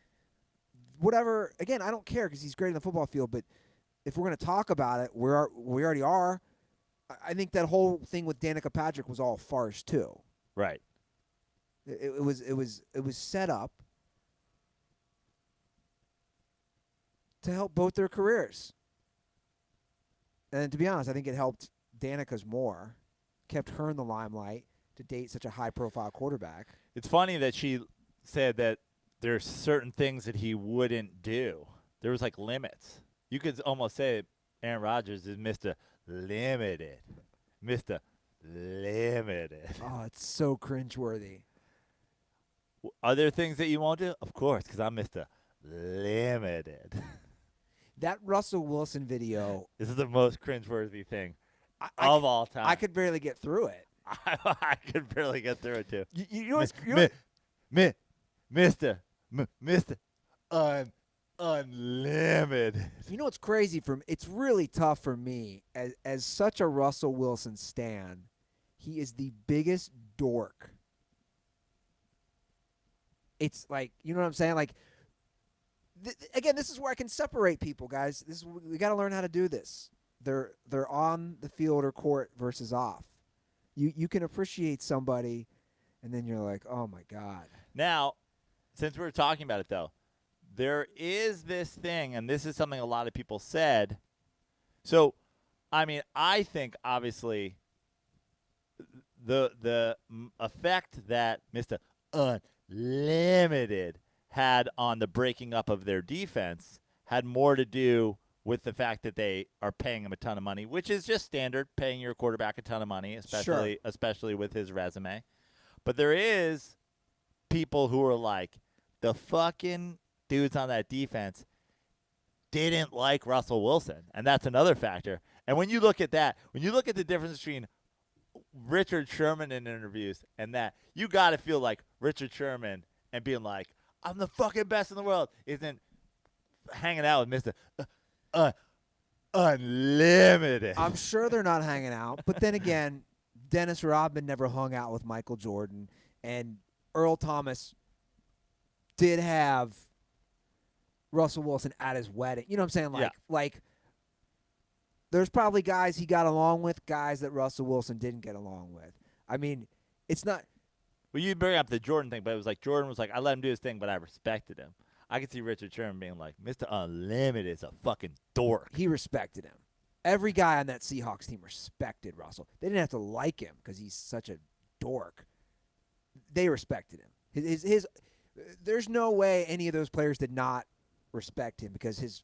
whatever. Again, I don't care because he's great in the football field. But if we're going to talk about it, we already are. I think that whole thing with Danica Patrick was all farce too. Right. It was set up to help both their careers. And to be honest, I think it helped Danica's more, kept her in the limelight to date such a high-profile quarterback. It's funny that she said that there's certain things that he wouldn't do. There was like limits. You could almost say Aaron Rodgers is Mr. Limited. Mr. Limited. Oh, it's so cringeworthy. Are there things that you won't do? Of course, because I'm Mr. Limited. That Russell Wilson video. This is the most cringeworthy thing of all time. I could barely get through it. I could barely get through it, too. You know what's Mr. Unlimited. You know what's crazy for me? It's really tough for me as such a Russell Wilson stan. He is the biggest dork. It's like, you know what I'm saying? Like, again, this is where I can separate people, guys. We got to learn how to do this. They're on the field or court versus off. You can appreciate somebody, and then you're like, oh my God. Now, since we're talking about it though, there is this thing, and this is something a lot of people said. So, I mean, I think obviously the effect that Mr. Unlimited had on the breaking up of their defense had more to do with the fact that they are paying him a ton of money, which is just standard, paying your quarterback a ton of money, especially with his resume. But there is people who are like, the fucking dudes on that defense didn't like Russell Wilson, and that's another factor. And when you look at that, when you look at the difference between Richard Sherman in interviews and that, you got to feel like Richard Sherman and being like, I'm the fucking best in the world, isn't hanging out with Mr. Unlimited. I'm sure they're not hanging out. But then again, Dennis Rodman never hung out with Michael Jordan, and Earl Thomas did have Russell Wilson at his wedding. You know what I'm saying? Like there's probably guys he got along with, guys that Russell Wilson didn't get along with. I mean, it's not. Well, you bring up the Jordan thing, but it was like Jordan was like, I let him do his thing, but I respected him. I could see Richard Sherman being like, Mr. Unlimited is a fucking dork. He respected him. Every guy on that Seahawks team respected Russell. They didn't have to like him because he's such a dork. They respected him. His there's no way any of those players did not respect him because his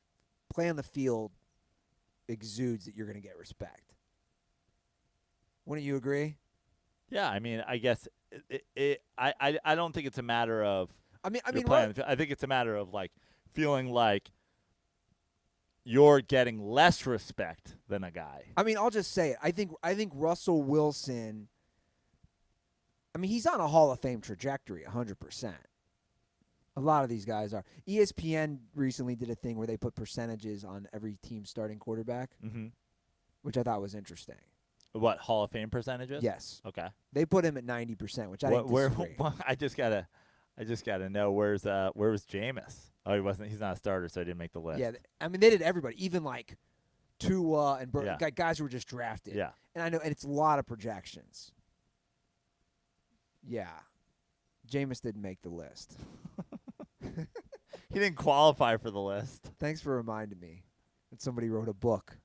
play on the field exudes that you're going to get respect. Wouldn't you agree? Yeah, I mean, I guess I don't think it's a matter of. I think it's a matter of like feeling like you're getting less respect than a guy. I mean, I'll just say it. I think Russell Wilson. I mean, he's on a Hall of Fame trajectory, 100%. A lot of these guys are. ESPN recently did a thing where they put percentages on every team starting quarterback, which I thought was interesting. What, Hall of Fame percentages? Yes. Okay. They put him at 90%, which I didn't disagree. I just gotta know where was Jameis? Oh, he wasn't. He's not a starter, so he didn't make the list. Yeah, I mean they did everybody, even like Tua and Yeah. guys who were just drafted. Yeah. And I know, and it's a lot of projections. Yeah, Jameis didn't make the list. He didn't qualify for the list. Thanks for reminding me that somebody wrote a book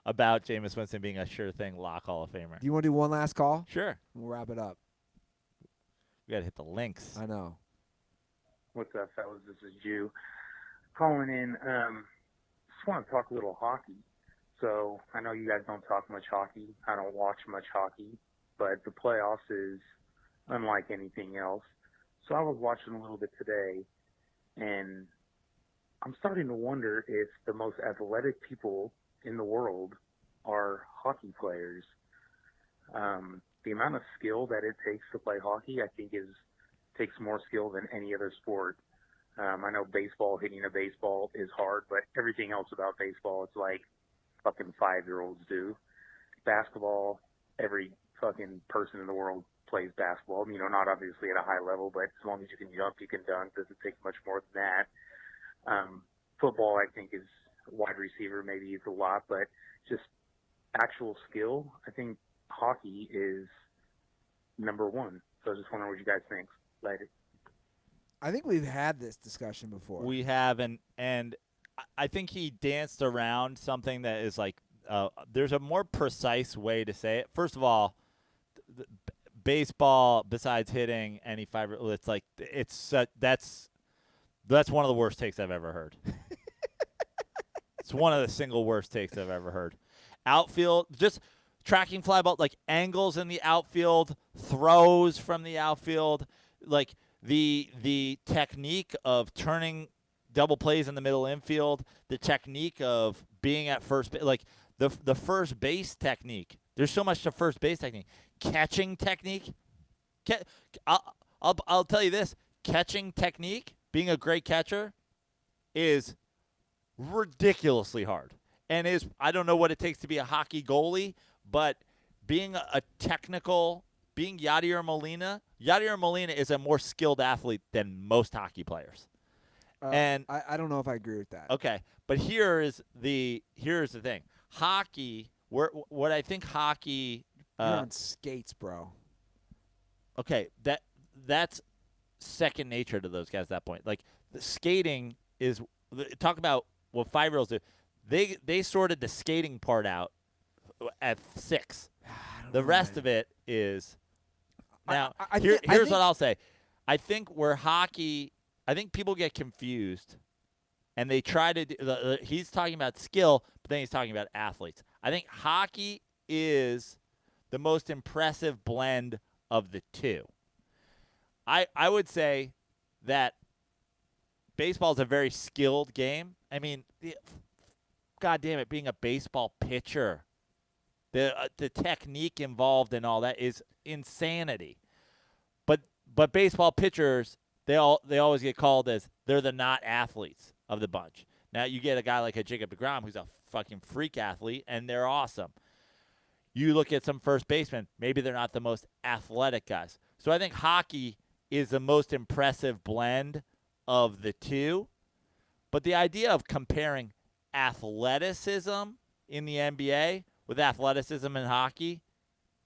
About Jameis Winston being a sure thing lock Hall of Famer. Do you want to do one last call? Sure. We'll wrap it up. We got to hit the links. I know. What's up, fellas? This is Jew calling in. Just want to talk a little hockey. So I know you guys don't talk much hockey. I don't watch much hockey, but the playoffs is unlike anything else. So I was watching a little bit today, and I'm starting to wonder if the most athletic people in the world are hockey players. The amount of skill that it takes to play hockey, I think, takes more skill than any other sport. I know baseball, hitting a baseball is hard, but everything else about baseball, it's like fucking 5-year-olds do. Basketball, every fucking person in the world plays basketball. You know, not obviously at a high level, but as long as you can jump, you can dunk. Doesn't take much more than that. Football, I think, is wide receiver. Maybe it's a lot, but just actual skill, I think hockey is number one. So I was just wondering what you guys think. Later. I think we've had this discussion before. We have, and I think he danced around something that is like there's a more precise way to say it. First of all, baseball, besides hitting any fiber, it's like that's one of the worst takes I've ever heard. It's one of the single worst takes I've ever heard. Outfield, just tracking fly ball, like angles in the outfield, throws from the outfield, like the technique of turning double plays in the middle infield, the technique of being at first base, like the first base technique. There's so much to first base technique. Catching technique. I'll tell you this. Catching technique, being a great catcher, is ridiculously hard. And I don't know what it takes to be a hockey goalie, but being a technical, being Yadier Molina is a more skilled athlete than most hockey players. And I don't know if I agree with that. Okay, but here's the thing. Hockey, what I think hockey. You're on skates, bro. Okay, that's second nature to those guys at that point. Like the skating is talk about what 5-year-olds do. They sorted the skating part out at 6. The rest of it is now. Here's what I'll say. I think I think people get confused, and they try to do. He's talking about skill, but then he's talking about athletes. I think hockey is the most impressive blend of the two. I would say that baseball is a very skilled game. I mean, God damn it, being a baseball pitcher, the technique involved in all that is insanity. But baseball pitchers, they always get called as they're the not athletes of the bunch. Now you get a guy like a Jacob deGrom who's a fucking freak athlete, and they're awesome. You look at some first basemen, maybe they're not the most athletic guys. So I think hockey is the most impressive blend of the two. But the idea of comparing athleticism in the NBA with athleticism in hockey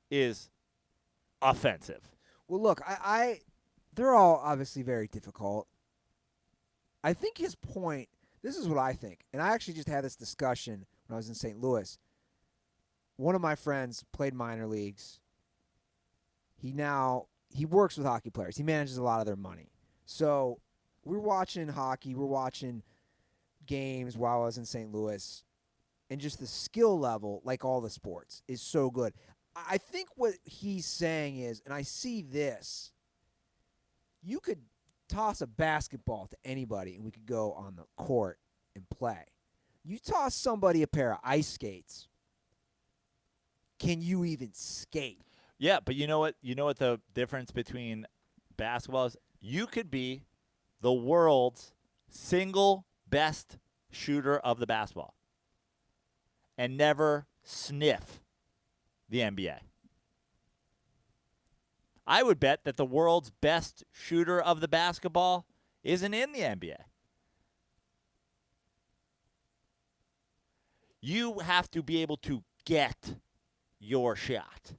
is offensive. Well, look, they're all obviously very difficult. I think his point, this is what I think, and I actually just had this discussion when I was in St. Louis. One of my friends played minor leagues. He works with hockey players. He manages a lot of their money. So we're watching hockey. We're watching games while I was in St. Louis. And just the skill level, like all the sports, is so good. I think what he's saying is, and I see this, you could toss a basketball to anybody and we could go on the court and play. You toss somebody a pair of ice skates, can you even skate? Yeah, but you know what? You know what the difference between basketball is? You could be the world's single best shooter of the basketball and never sniff the NBA. I would bet that the world's best shooter of the basketball isn't in the NBA. You have to be able to get your shot.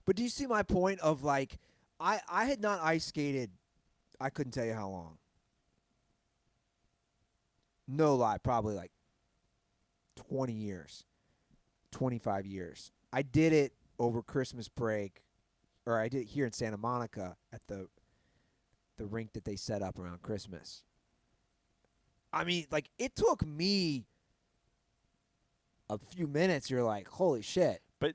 But do you see my point of, like, I had not ice skated, I couldn't tell you how long. No lie, probably like 20 years, 25 years. I did it over Christmas break, or I did it here in Santa Monica at the rink that they set up around Christmas. I mean, like, it took me a few minutes. You're like, holy shit. But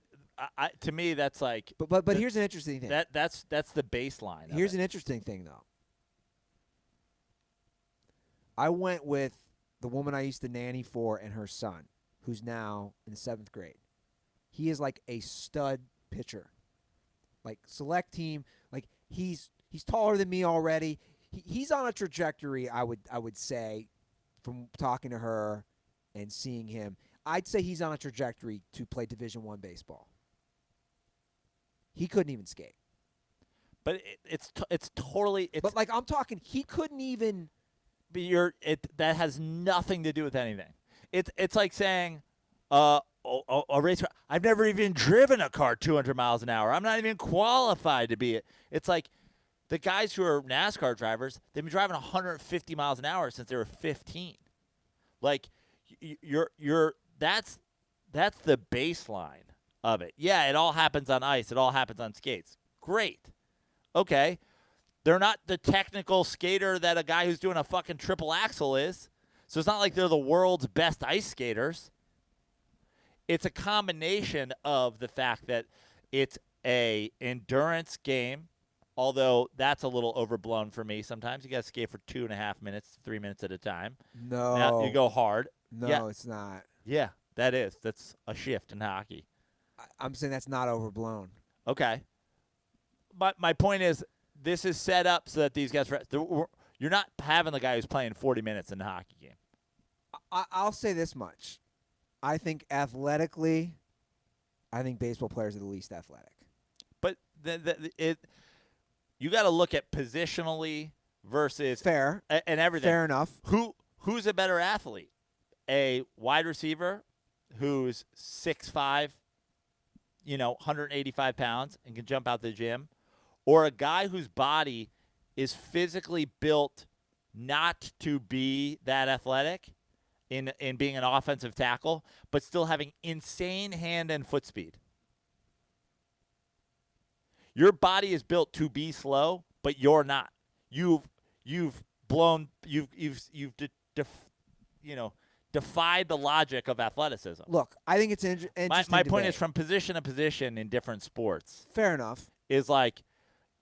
to me, that's like. But here's an interesting thing. That's the baseline. Here's an interesting thing, though. I went with the woman I used to nanny for and her son, who's now in the 7th grade. He is like a stud pitcher. Like select team, like he's taller than me already. He's on a trajectory, I would say, from talking to her and seeing him. I'd say he's on a trajectory to play Division I baseball. He couldn't even skate. But it's totally. But like I'm talking, he couldn't even. That has nothing to do with anything. It's like saying, a race car. I've never even driven a car 200 miles an hour. I'm not even qualified to be it. It's like the guys who are NASCAR drivers. They've been driving 150 miles an hour since they were 15. Like that's the baseline of it. Yeah, it all happens on ice. It all happens on skates. Great. Okay. They're not the technical skater that a guy who's doing a fucking triple axel is. So it's not like they're the world's best ice skaters. It's a combination of the fact that it's a endurance game, although that's a little overblown for me. Sometimes you got to skate for 2.5 minutes, 3 minutes at a time. No. Now, you go hard. No, yeah. It's not. Yeah, that is. That's a shift in hockey. I'm saying that's not overblown. Okay. But my point is, this is set up so that these guys – you're not having the guy who's playing 40 minutes in the hockey game. I'll say this much. I think athletically, I think baseball players are the least athletic. But you got to look at positionally versus fair and everything. Fair enough. Who's a better athlete? A wide receiver who's 6'5", 185 pounds and can jump out the gym, or a guy whose body is physically built not to be that athletic in being an offensive tackle, but still having insane hand and foot speed. Your body is built to be slow, but you're not. You've defied the logic of athleticism. Look, I think it's an interesting My point debate. is, from position to position in different sports. Fair enough. Is like,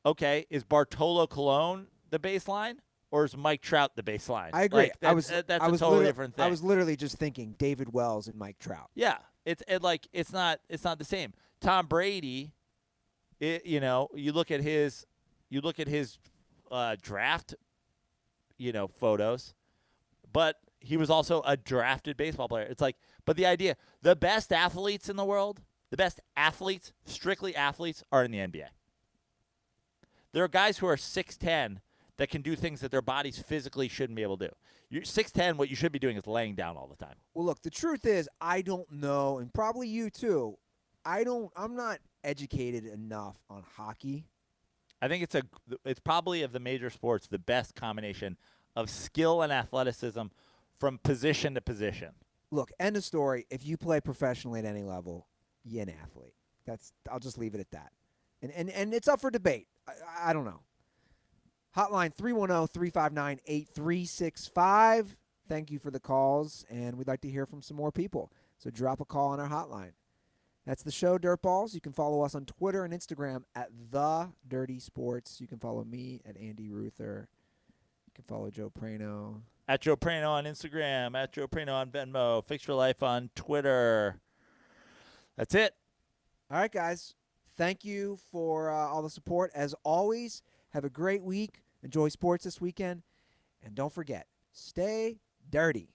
okay, is Bartolo Colon the baseline, or is Mike Trout the baseline? I agree. Like, that's a totally different thing. I was literally just thinking David Wells and Mike Trout. Yeah, it's not the same. Tom Brady, you look at his draft, photos, but he was also a drafted baseball player. It's like, but the idea, the best athletes in the world, strictly athletes, are in the NBA. There are guys who are 6'10" that can do things that their bodies physically shouldn't be able to do. You're 6'10", what you should be doing is laying down all the time. Well, look, the truth is, I don't know, and probably you too. I'm not educated enough on hockey. I think it's probably of the major sports the best combination of skill and athleticism from position to position. Look, end of story. If you play professionally at any level, you're an athlete. I'll just leave it at that. And it's up for debate. I don't know. Hotline 310-359-8365. Thank you for the calls, and we'd like to hear from some more people. So drop a call on our hotline. That's the show, DirtBalls. You can follow us on Twitter and Instagram at The Dirty Sports. You can follow me at Andy Ruther. You can follow Joe Prano. At Joe Prano on Instagram. At Joe Prano on Venmo. Fix Your Life on Twitter. That's it. All right, guys. Thank you for all the support. As always, have a great week. Enjoy sports this weekend. And don't forget, stay dirty.